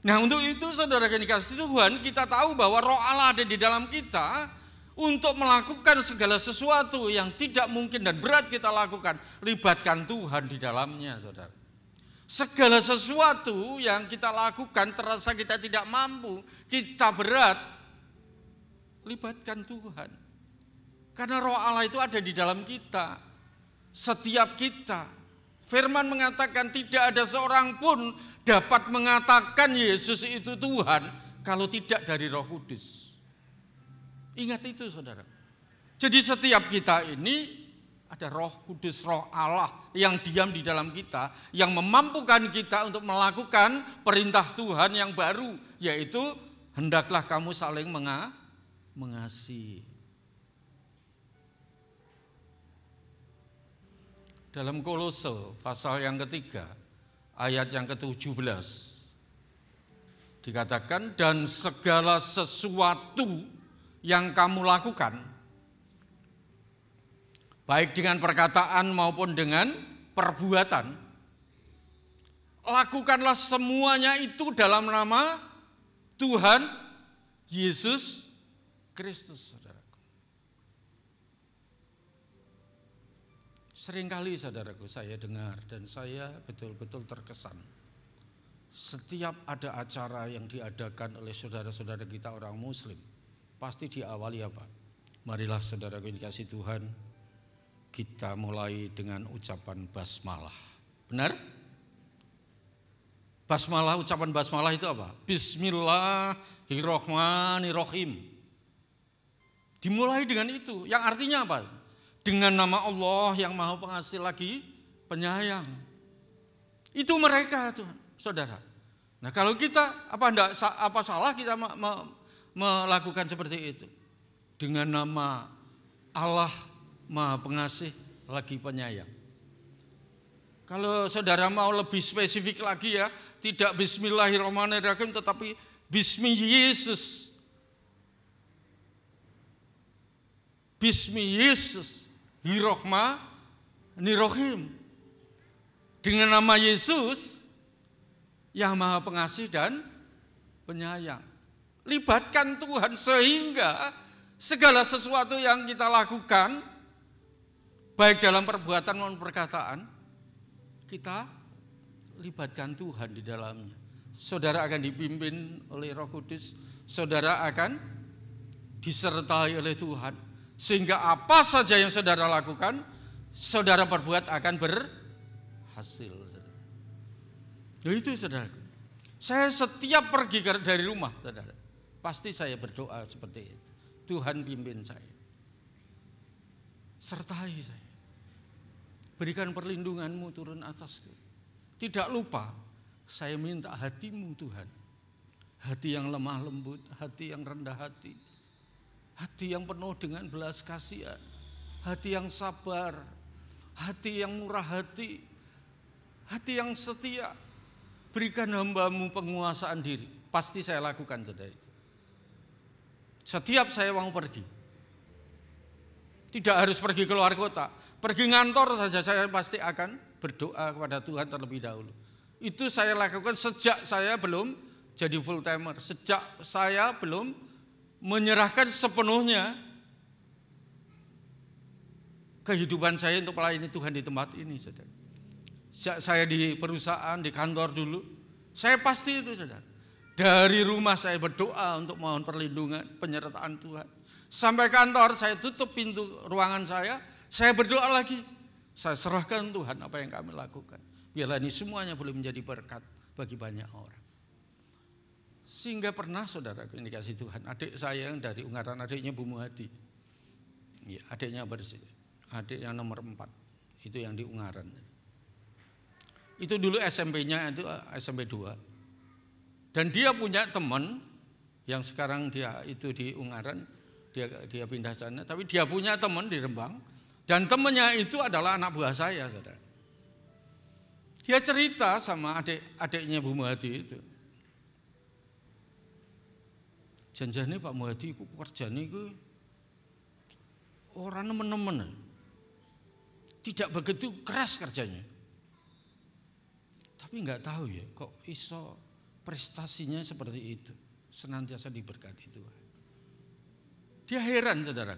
Nah untuk itu saudara yang dikasihi Tuhan, kita tahu bahwa Roh Allah ada di dalam kita untuk melakukan segala sesuatu yang tidak mungkin dan berat kita lakukan. Libatkan Tuhan di dalamnya, saudara. Segala sesuatu yang kita lakukan terasa kita tidak mampu, kita berat, libatkan Tuhan. Karena Roh Allah itu ada di dalam kita, setiap kita. Firman mengatakan tidak ada seorang pun dapat mengatakan Yesus itu Tuhan kalau tidak dari Roh Kudus. Ingat itu saudara. Jadi setiap kita ini ada Roh Kudus, Roh Allah yang diam di dalam kita, yang memampukan kita untuk melakukan perintah Tuhan yang baru, yaitu hendaklah kamu saling mengasihi. Dalam Kolose pasal yang ketiga, ayat yang ke-17, Dikatakan, dan segala sesuatu yang kamu lakukan, baik dengan perkataan maupun dengan perbuatan, lakukanlah semuanya itu dalam nama Tuhan Yesus Kristus, saudaraku. Seringkali saudaraku saya dengar dan saya betul-betul terkesan. Setiap ada acara yang diadakan oleh saudara-saudara kita orang muslim, pasti diawali apa? Marilah saudaraku yang dikasihi Tuhan, kita mulai dengan ucapan basmalah. Benar? Basmalah, ucapan basmalah itu apa? Bismillahirrahmanirrahim. Dimulai dengan itu, yang artinya apa? Dengan nama Allah yang Maha Pengasih lagi Penyayang. Itu mereka Tuhan, saudara. Nah kalau kita apa salah kita melakukan seperti itu? Dengan nama Allah Maha Pengasih lagi Penyayang. Kalau saudara mau lebih spesifik lagi ya, tidak Bismillahirrahmanirrahim tetapi Bismi Yesus. Bismi Yesus Hirrahmanirrahim. Dengan nama Yesus yang Maha Pengasih dan Penyayang. Libatkan Tuhan sehingga segala sesuatu yang kita lakukan, baik dalam perbuatan maupun perkataan, kita libatkan Tuhan di dalamnya. Saudara akan dipimpin oleh Roh Kudus, saudara akan disertai oleh Tuhan. Sehingga apa saja yang saudara lakukan, saudara perbuat akan berhasil. Ya itu saudara. Saya setiap pergi dari rumah, saudara, pasti saya berdoa seperti itu. Tuhan pimpin saya. Sertai saya. Berikan perlindungan-Mu turun atasku. Tidak lupa, saya minta hati-Mu Tuhan. Hati yang lemah lembut, hati yang rendah hati. Hati yang penuh dengan belas kasihan. Hati yang sabar. Hati yang murah hati. Hati yang setia. Berikan hamba-Mu penguasaan diri. Pasti saya lakukan saudara itu. Setiap saya mau pergi. Tidak harus pergi keluar kota. Pergi ngantor saja saya pasti akan berdoa kepada Tuhan terlebih dahulu. Itu saya lakukan sejak saya belum jadi full timer. Sejak saya belum menyerahkan sepenuhnya kehidupan saya untuk melayani Tuhan di tempat ini, saudara. Sejak saya di perusahaan, di kantor dulu, saya pasti itu, saudara. Dari rumah saya berdoa untuk mohon perlindungan, penyertaan Tuhan. Sampai kantor, saya tutup pintu ruangan saya berdoa lagi. Saya serahkan Tuhan apa yang kami lakukan. Biarlah ini semuanya boleh menjadi berkat bagi banyak orang. Sehingga pernah saudara yang dikasih Tuhan, adik saya yang dari Ungaran, adiknya Bu Muhadi. Ya, adiknya bersih. Adik yang nomor 4. Itu yang di Ungaran. Itu dulu SMP-nya itu SMP 2. Dan dia punya teman yang sekarang dia itu di Ungaran, dia pindah sana, tapi dia punya teman di Rembang dan temannya itu adalah anak buah saya, saudara. Dia cerita sama adiknya Bu Muhadi itu. Janjane Pak Muhadi iku kerjane iku ora nemen-nemen. Tidak begitu keras kerjanya. Tapi enggak tahu ya kok iso prestasinya seperti itu. Senantiasa diberkati Tuhan. Dia heran, saudara.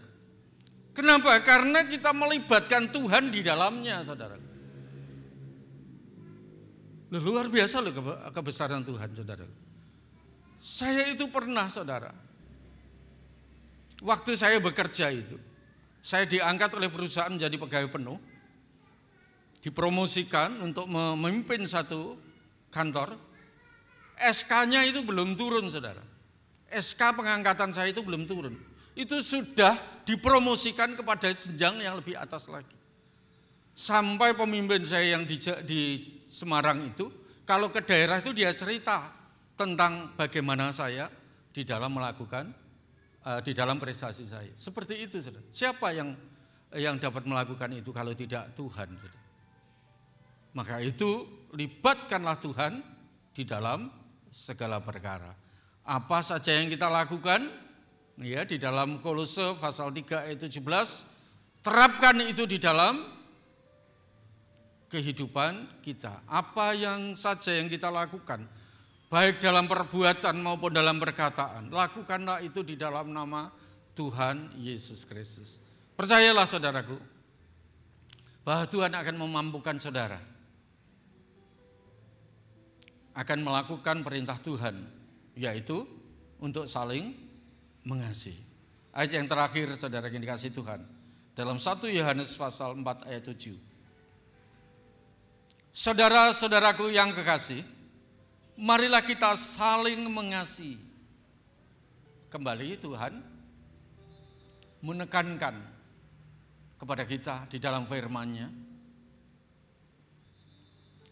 Kenapa? Karena kita melibatkan Tuhan di dalamnya, saudara. Luar biasa loh kebesaran Tuhan, saudara. Saya itu pernah, saudara, waktu saya bekerja itu, saya diangkat oleh perusahaan menjadi pegawai penuh, dipromosikan untuk memimpin satu kantor, SK-nya itu belum turun, saudara. SK pengangkatan saya itu belum turun. Itu sudah dipromosikan kepada jenjang yang lebih atas lagi. Sampai pemimpin saya yang di Semarang itu, kalau ke daerah itu dia cerita tentang bagaimana saya di dalam melakukan, di dalam prestasi saya. Seperti itu, saudara. Siapa yang dapat melakukan itu kalau tidak Tuhan, saudara? Maka itu libatkanlah Tuhan di dalam segala perkara. Apa saja yang kita lakukan, ya, di dalam Kolose pasal 3 ayat 17, terapkan itu di dalam kehidupan kita. Apa yang saja yang kita lakukan, baik dalam perbuatan maupun dalam perkataan, lakukanlah itu di dalam nama Tuhan Yesus Kristus. Percayalah saudaraku, bahwa Tuhan akan memampukan saudara, akan melakukan perintah Tuhan, yaitu untuk saling mengasihi. Ayat yang terakhir saudara yang dikasihi Tuhan, dalam 1 Yohanes pasal 4 ayat 7. Saudara-saudaraku yang kekasih, marilah kita saling mengasihi. Kembali Tuhan menekankan kepada kita di dalam firman-Nya.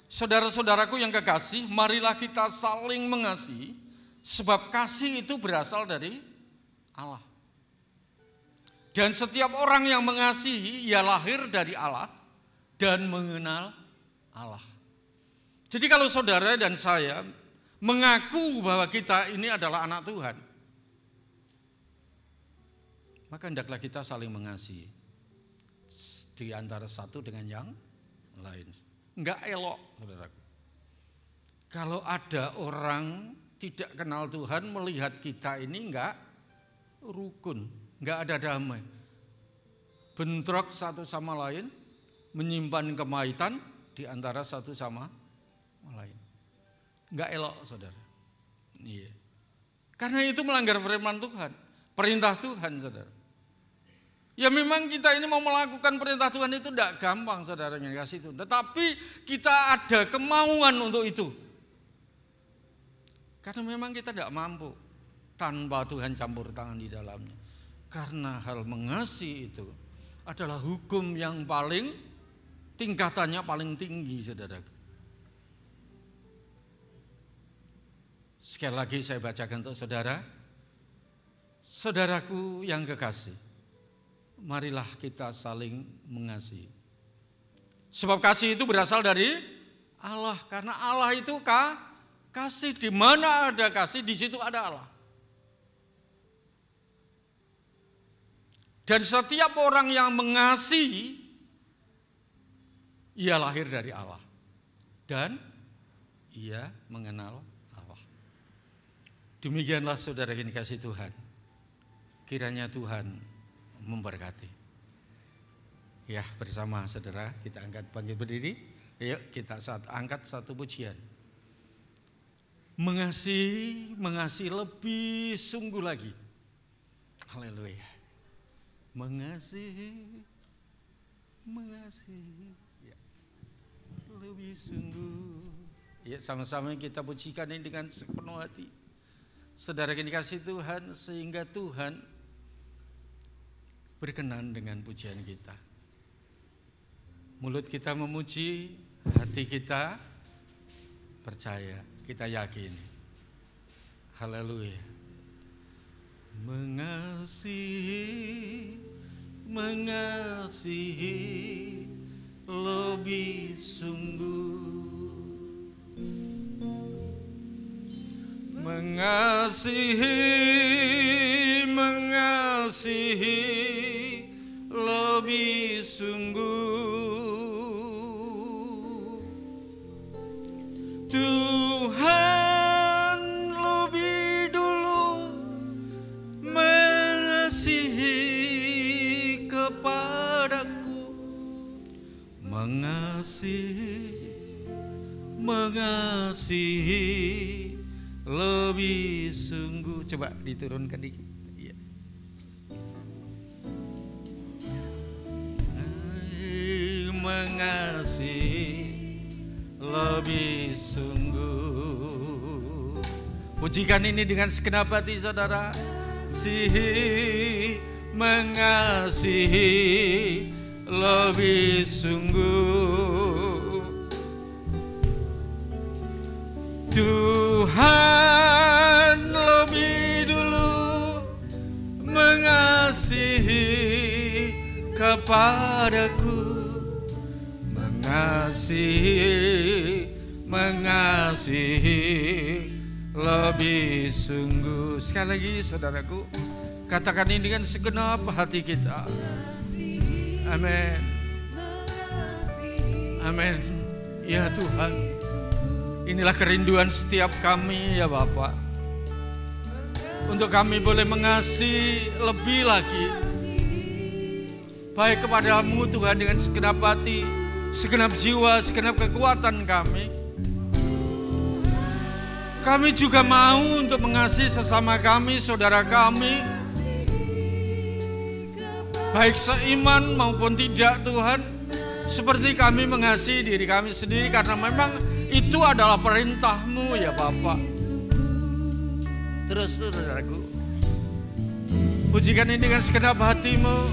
Saudara-saudaraku yang kekasih, marilah kita saling mengasihi, sebab kasih itu berasal dari Allah. Dan setiap orang yang mengasihi, ia lahir dari Allah dan mengenal Allah. Jadi kalau saudara dan saya mengaku bahwa kita ini adalah anak Tuhan, maka hendaklah kita saling mengasihi di antara satu dengan yang lain. Enggak elok, saudaraku. Kalau ada orang tidak kenal Tuhan melihat kita ini enggak rukun, enggak ada damai. Bentrok satu sama lain, menyimpan kemahitan di antara satu sama lain. Enggak elok, saudara. Iya. Karena itu melanggar firman Tuhan, perintah Tuhan, saudara. Ya memang kita ini mau melakukan perintah Tuhan itu tidak gampang, saudara yang dikasihi Tuhan. Tetapi kita ada kemauan untuk itu. Karena memang kita tidak mampu tanpa Tuhan campur tangan di dalamnya. Karena hal mengasihi itu adalah hukum yang paling tingkatannya paling tinggi, saudara. Sekali lagi saya bacakan untuk saudara. Saudaraku yang kekasih, marilah kita saling mengasihi. Sebab kasih itu berasal dari Allah. Karena Allah itu kasih. Di mana ada kasih, di situ ada Allah. Dan setiap orang yang mengasihi, ia lahir dari Allah. Dan ia mengenal Allah. Demikianlah saudara yang dikasihi Tuhan. Kiranya Tuhan memberkati. Ya, bersama saudara kita angkat bangkit berdiri. Yuk kita angkat satu pujian. Mengasihi lebih sungguh lagi. Haleluya. Mengasihi ya, lebih sungguh. Ya, sama-sama kita pujikan ini dengan sepenuh hati. Saudara yang dikasihi Tuhan, sehingga Tuhan berkenan dengan pujian kita. Mulut kita memuji, hati kita percaya, kita yakin. Haleluya. Mengasihi lebih sungguh. Mengasihi lebih sungguh. Tuhan lebih dulu mengasihi kepadaku. Mengasihi lebih sungguh. Coba diturunkan dikit. Ya. Mengasihi lebih sungguh. Pujikan ini dengan segenap hati saudara. Mengasihi lebih sungguh. Tuhan lebih dulu mengasihi kepadaku. Mengasihi lebih sungguh. Sekali lagi saudaraku, katakan ini dengan segenap hati kita. Amin. Amin. Ya Tuhan, inilah kerinduan setiap kami ya Bapa, untuk kami boleh mengasihi lebih lagi, baik kepadamu Tuhan dengan segenap hati, segenap jiwa, segenap kekuatan kami. Kami juga mau untuk mengasihi sesama kami, saudara kami, baik seiman maupun tidak Tuhan, seperti kami mengasihi diri kami sendiri, karena memang itu adalah perintah-Mu ya Bapa. Terus saudaraku, pujikan ini dengan segenap hati-Mu,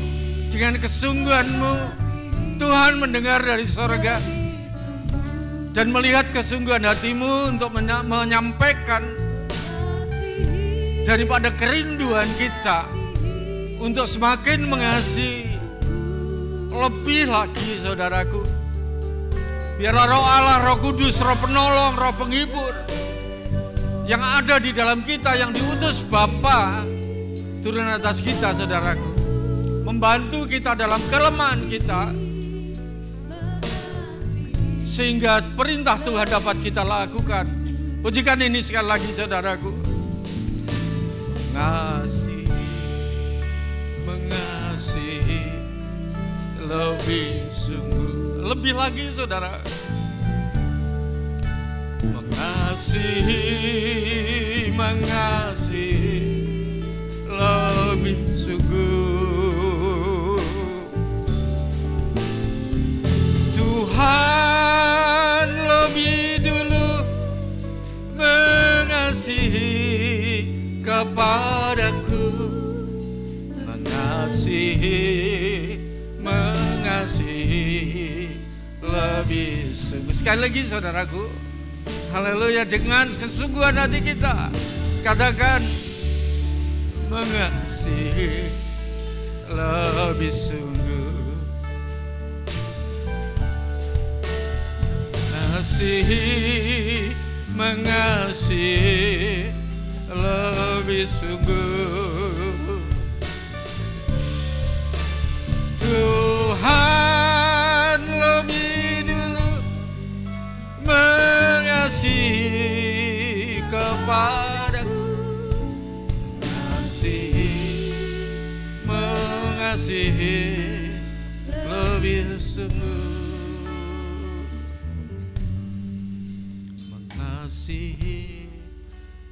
dengan kesungguhan-Mu. Tuhan mendengar dari sorga dan melihat kesungguhan hati-Mu untuk menyampaikan daripada kerinduan kita untuk semakin mengasihi lebih lagi saudaraku. Biarlah Roh Allah, Roh Kudus, Roh Penolong, Roh Penghibur yang ada di dalam kita, yang diutus Bapa, turun atas kita saudaraku, membantu kita dalam kelemahan kita, sehingga perintah Tuhan dapat kita lakukan. Pujikan ini sekali lagi saudaraku. Mengasihi lebih sungguh, lebih lagi saudara. Mengasihi lebih sungguh. Tuhan lebih dulu mengasihi kepadaku, mengasihi lebih sungguh. Sekali lagi saudaraku, haleluya, dengan kesungguhan hati kita katakan mengasihi lebih sungguh. Mengasihi lebih sungguh. Tuhan lebih dulu mengasihi kepadaku, mengasihi lebih sungguh.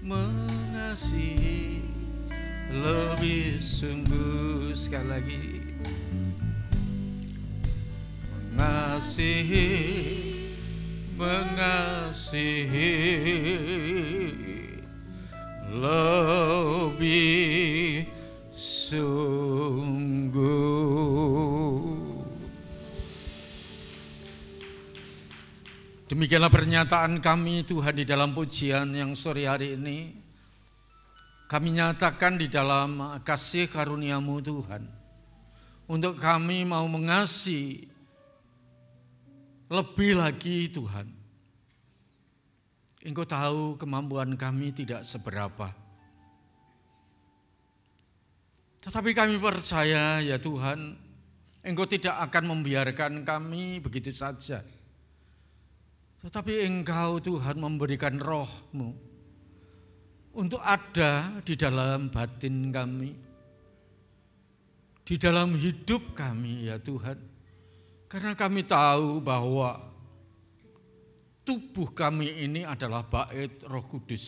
Mengasihi lebih sungguh. Sekali lagi, mengasihi lebih sungguh. Demikianlah pernyataan kami Tuhan di dalam pujian yang sore hari ini. Kami nyatakan di dalam kasih karunia-Mu Tuhan, untuk kami mau mengasihi lebih lagi Tuhan. Engkau tahu kemampuan kami tidak seberapa, tetapi kami percaya ya Tuhan, Engkau tidak akan membiarkan kami begitu saja. Tetapi Engkau Tuhan memberikan Roh-Mu untuk ada di dalam batin kami, di dalam hidup kami ya Tuhan. Karena kami tahu bahwa tubuh kami ini adalah bait Roh Kudus,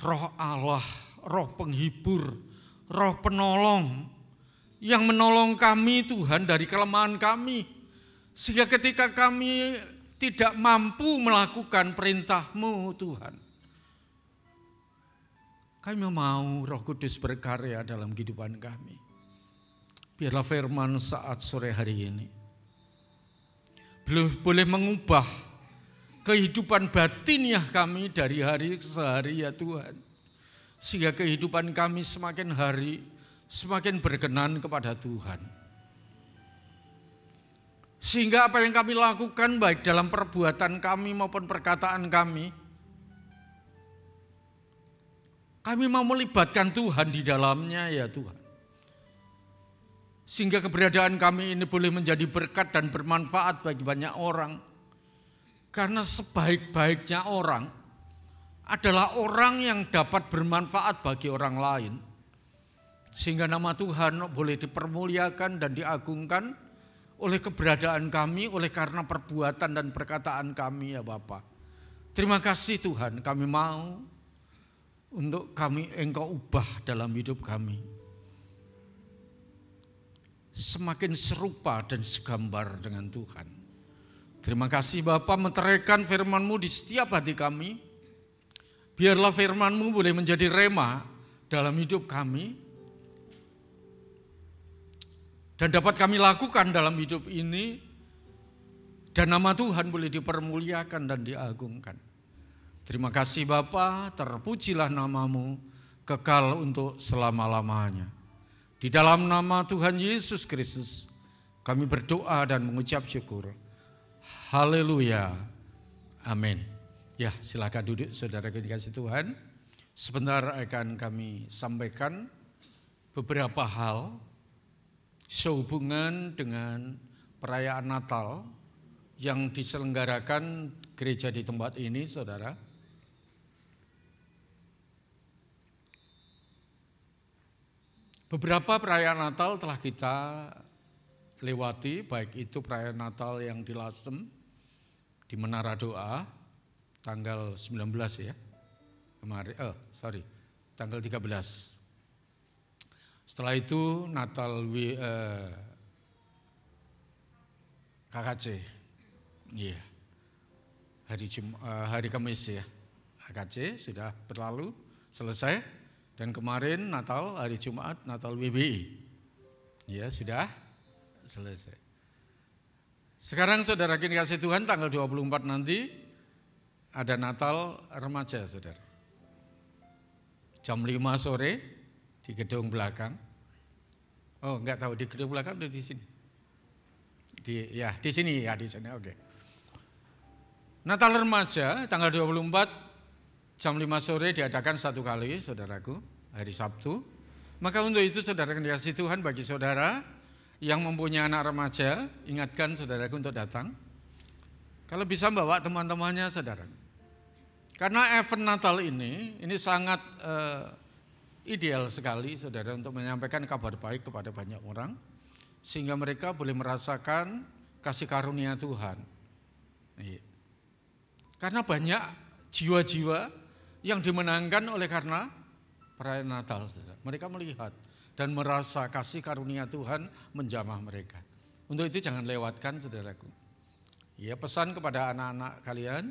Roh Allah, Roh Penghibur, Roh Penolong yang menolong kami Tuhan dari kelemahan kami. Sehingga ketika kami tidak mampu melakukan perintah-Mu Tuhan, kami mau Roh Kudus berkarya dalam kehidupan kami. Biarlah firman saat sore hari ini boleh mengubah kehidupan batiniah kami dari hari ke hari ya Tuhan. Sehingga kehidupan kami semakin hari semakin berkenan kepada Tuhan. Sehingga apa yang kami lakukan baik dalam perbuatan kami maupun perkataan kami Kami mau melibatkan Tuhan di dalamnya ya Tuhan. Sehingga keberadaan kami ini boleh menjadi berkat dan bermanfaat bagi banyak orang. Karena sebaik-baiknya orang adalah orang yang dapat bermanfaat bagi orang lain. Sehingga nama Tuhan boleh dipermuliakan dan diagungkan oleh keberadaan kami, oleh karena perbuatan dan perkataan kami ya Bapa. Terima kasih Tuhan, kami mau untuk Engkau ubah dalam hidup kami. Semakin serupa dan segambar dengan Tuhan. Terima kasih Bapa, meteraikan firman-Mu di setiap hati kami. Biarlah firman-Mu boleh menjadi rema dalam hidup kami. Dan dapat kami lakukan dalam hidup ini. Dan nama Tuhan boleh dipermuliakan dan diagungkan. Terima kasih Bapa, terpujilah nama-Mu kekal untuk selama-lamanya. Di dalam nama Tuhan Yesus Kristus kami berdoa dan mengucap syukur. Haleluya. Amin. Ya, silakan duduk saudara yang dikasihi Tuhan. Sebentar akan kami sampaikan beberapa hal sehubungan dengan perayaan Natal yang diselenggarakan gereja di tempat ini, saudara. Beberapa perayaan Natal telah kita lewati, baik itu perayaan Natal yang di Lasem, di Menara Doa, tanggal 19 ya, tanggal 13. Setelah itu Natal KKC, iya, hari Kamis ya, KKC sudah berlalu, selesai. Dan kemarin Natal, hari Jumat, Natal WBI. Ya, sudah selesai. Sekarang saudara yang dikasihi Tuhan, tanggal 24 nanti ada Natal remaja, saudara. Jam 5 sore di gedung belakang. Oh, enggak tahu di gedung belakang atau di sini? Di sini, oke. Natal remaja tanggal 24 jam 5 sore diadakan satu kali, saudaraku, hari Sabtu. Maka untuk itu saudara yang dikasihi Tuhan, bagi saudara yang mempunyai anak remaja, ingatkan saudaraku untuk datang. Kalau bisa bawa teman-temannya, saudara. Karena event Natal ini sangat ideal sekali, saudara, untuk menyampaikan kabar baik kepada banyak orang. Sehingga mereka boleh merasakan kasih karunia Tuhan. Karena banyak jiwa-jiwa yang dimenangkan oleh karena perayaan Natal. Mereka melihat dan merasa kasih karunia Tuhan menjamah mereka. Untuk itu jangan lewatkan, saudaraku. Ya, pesan kepada anak-anak kalian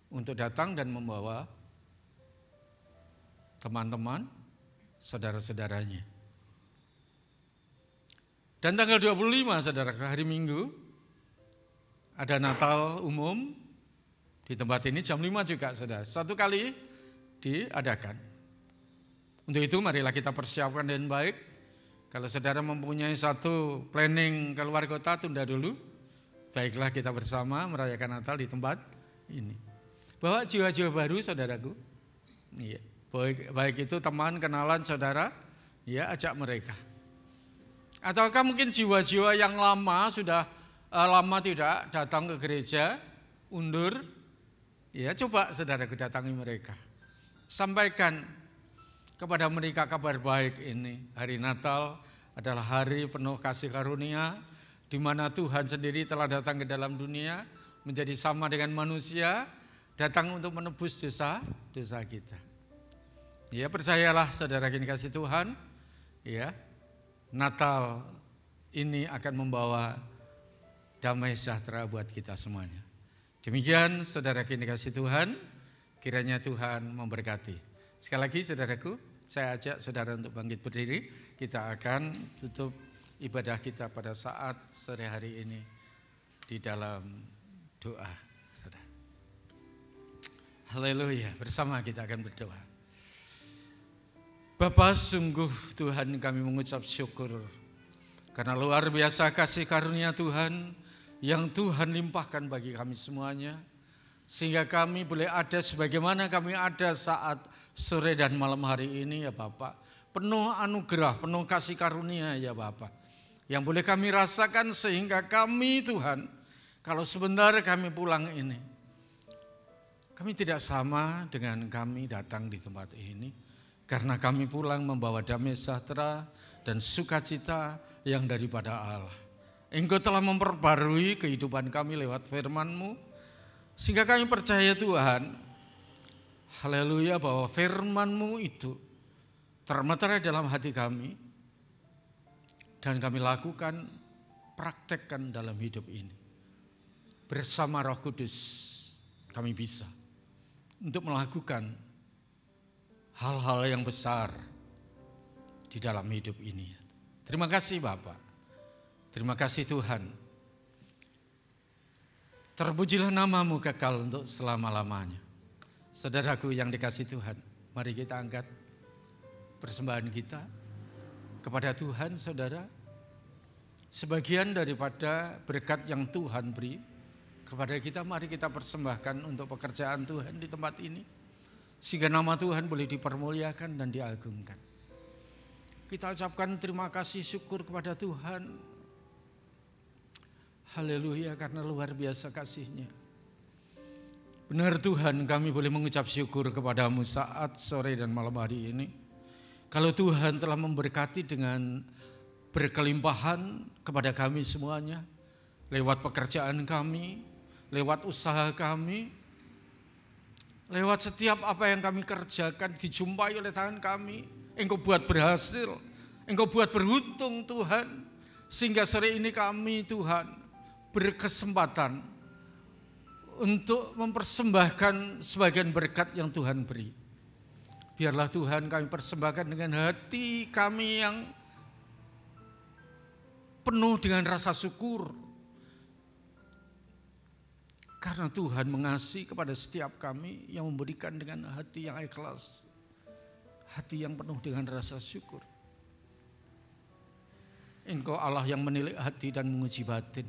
untuk datang dan membawa teman-teman, saudara-saudaranya. Dan tanggal 25, saudaraku, hari Minggu, ada Natal umum. Di tempat ini jam 5 juga, saudara. Satu kali diadakan. Untuk itu marilah kita persiapkan dengan baik. Kalau saudara mempunyai satu planning keluar kota, tunda dulu. Baiklah kita bersama merayakan Natal di tempat ini. Bawa jiwa-jiwa baru, saudaraku. Iya. Baik itu teman, kenalan, saudara. Ya, ajak mereka. Ataukah mungkin jiwa-jiwa yang lama, sudah lama tidak datang ke gereja, undur. Ya, coba saudaraku datangi mereka. Sampaikan kepada mereka kabar baik ini. Hari Natal adalah hari penuh kasih karunia, di mana Tuhan sendiri telah datang ke dalam dunia, menjadi sama dengan manusia, datang untuk menebus dosa kita. Ya, percayalah saudara yang dikasihi Tuhan, ya, Natal ini akan membawa damai sejahtera buat kita semuanya. Demikian saudara yang dikasihi Tuhan, kiranya Tuhan memberkati. Sekali lagi saudaraku, saya ajak saudara untuk bangkit berdiri. Kita akan tutup ibadah kita pada saat sore hari ini di dalam doa. Saudara. Haleluya, bersama kita akan berdoa. Bapa, sungguh Tuhan kami mengucap syukur karena luar biasa kasih karunia Tuhan yang Tuhan limpahkan bagi kami semuanya. Sehingga kami boleh ada sebagaimana kami ada saat sore dan malam hari ini ya Bapak. Penuh anugerah, penuh kasih karunia ya Bapak. Yang boleh kami rasakan sehingga kami Tuhan, kalau sebentar kami pulang ini, kami tidak sama dengan kami datang di tempat ini. Karena kami pulang membawa damai sejahtera dan sukacita yang daripada Allah. Engkau telah memperbarui kehidupan kami lewat firman-Mu. Sehingga kami percaya Tuhan, haleluya, bahwa firman-Mu itu termeterai dalam hati kami. Dan kami lakukan, praktekkan dalam hidup ini. Bersama Roh Kudus kami bisa untuk melakukan hal-hal yang besar di dalam hidup ini. Terima kasih Bapak. Terima kasih Tuhan. Terpujilah nama-Mu kekal untuk selama-lamanya. Saudaraku yang dikasihi Tuhan, mari kita angkat persembahan kita kepada Tuhan, saudara. Sebagian daripada berkat yang Tuhan beri kepada kita, mari kita persembahkan untuk pekerjaan Tuhan di tempat ini. Sehingga nama Tuhan boleh dipermuliakan dan diagungkan. Kita ucapkan terima kasih syukur kepada Tuhan. Haleluya, karena luar biasa kasih-Nya. Benar Tuhan, kami boleh mengucap syukur kepada-Mu saat sore dan malam hari ini. Kalau Tuhan telah memberkati dengan berkelimpahan kepada kami semuanya, lewat pekerjaan kami, lewat usaha kami, lewat setiap apa yang kami kerjakan dijumpai oleh tangan kami. Engkau buat berhasil, Engkau buat beruntung Tuhan. Sehingga sore ini kami Tuhan berkesempatan untuk mempersembahkan sebagian berkat yang Tuhan beri. Biarlah Tuhan kami persembahkan dengan hati kami yang penuh dengan rasa syukur. Karena Tuhan mengasihi kepada setiap kami yang memberikan dengan hati yang ikhlas. Hati yang penuh dengan rasa syukur. Engkau Allah yang menilik hati dan menguji batin.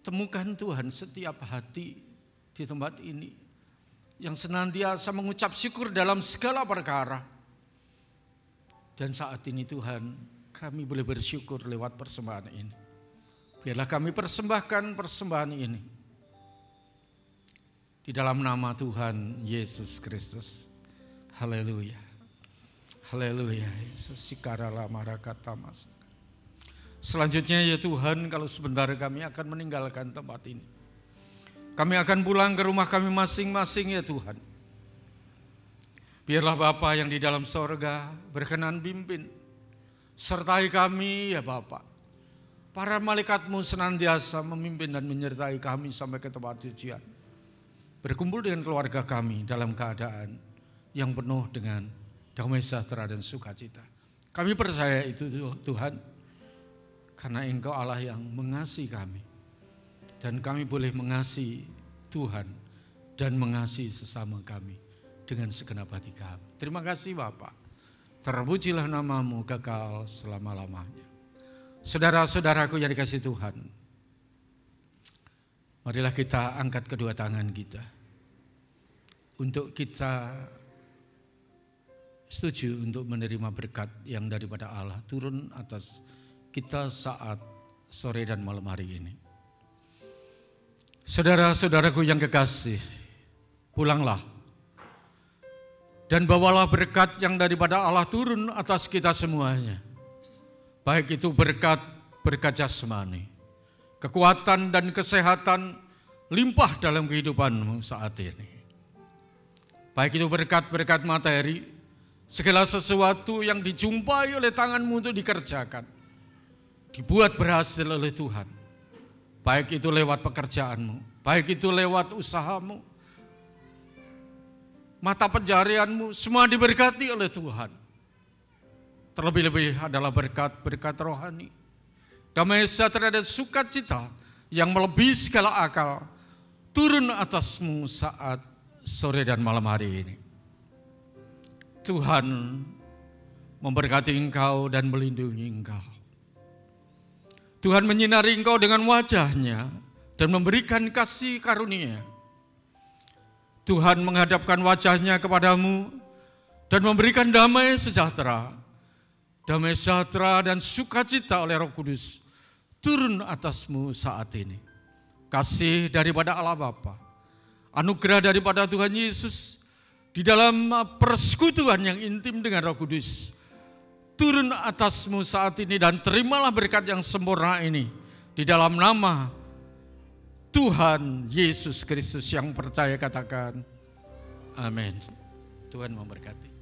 Temukan Tuhan setiap hati di tempat ini yang senantiasa mengucap syukur dalam segala perkara. Dan saat ini Tuhan, kami boleh bersyukur lewat persembahan ini. Biarlah kami persembahkan persembahan ini di dalam nama Tuhan Yesus Kristus. Haleluya. Haleluya. Yesus sikarala marakatamas. Selanjutnya ya Tuhan, kalau sebentar kami akan meninggalkan tempat ini. Kami akan pulang ke rumah kami masing-masing ya Tuhan. Biarlah Bapa yang di dalam sorga berkenan pimpin. Sertai kami ya Bapa. Para malaikat-Mu senantiasa memimpin dan menyertai kami sampai ke tempat tujuan. Berkumpul dengan keluarga kami dalam keadaan yang penuh dengan damai sejahtera dan sukacita. Kami percaya itu Tuhan. Karena Engkau Allah yang mengasihi kami. Dan kami boleh mengasihi Tuhan dan mengasihi sesama kami dengan segenap hati kami. Terima kasih Bapa. Terpujilah nama-Mu kekal selama-lamanya. Saudara-saudaraku yang dikasihi Tuhan, marilah kita angkat kedua tangan kita. Untuk kita setuju untuk menerima berkat yang daripada Allah turun atas kita saat sore dan malam hari ini. Saudara-saudaraku yang kekasih, pulanglah dan bawalah berkat yang daripada Allah turun atas kita semuanya. Baik itu berkat jasmani, kekuatan dan kesehatan limpah dalam kehidupanmu saat ini. Baik itu berkat materi, segala sesuatu yang dijumpai oleh tanganmu untuk dikerjakan, dibuat berhasil oleh Tuhan. Baik itu lewat pekerjaanmu, baik itu lewat usahamu, mata pencarianmu, semua diberkati oleh Tuhan. Terlebih-lebih adalah berkat-berkat rohani, damai sejahtera dan sukacita yang melebihi segala akal turun atasmu saat sore dan malam hari ini. Tuhan memberkati engkau dan melindungi engkau. Tuhan menyinari engkau dengan wajah-Nya dan memberikan kasih karunia. Tuhan menghadapkan wajahnya kepadamu dan memberikan damai sejahtera. Damai sejahtera dan sukacita oleh Roh Kudus turun atasmu saat ini. Kasih daripada Allah Bapa, anugerah daripada Tuhan Yesus di dalam persekutuan yang intim dengan Roh Kudus turun atasmu saat ini, dan terimalah berkat yang sempurna ini di dalam nama Tuhan Yesus Kristus. Yang percaya katakan amin. Tuhan memberkati.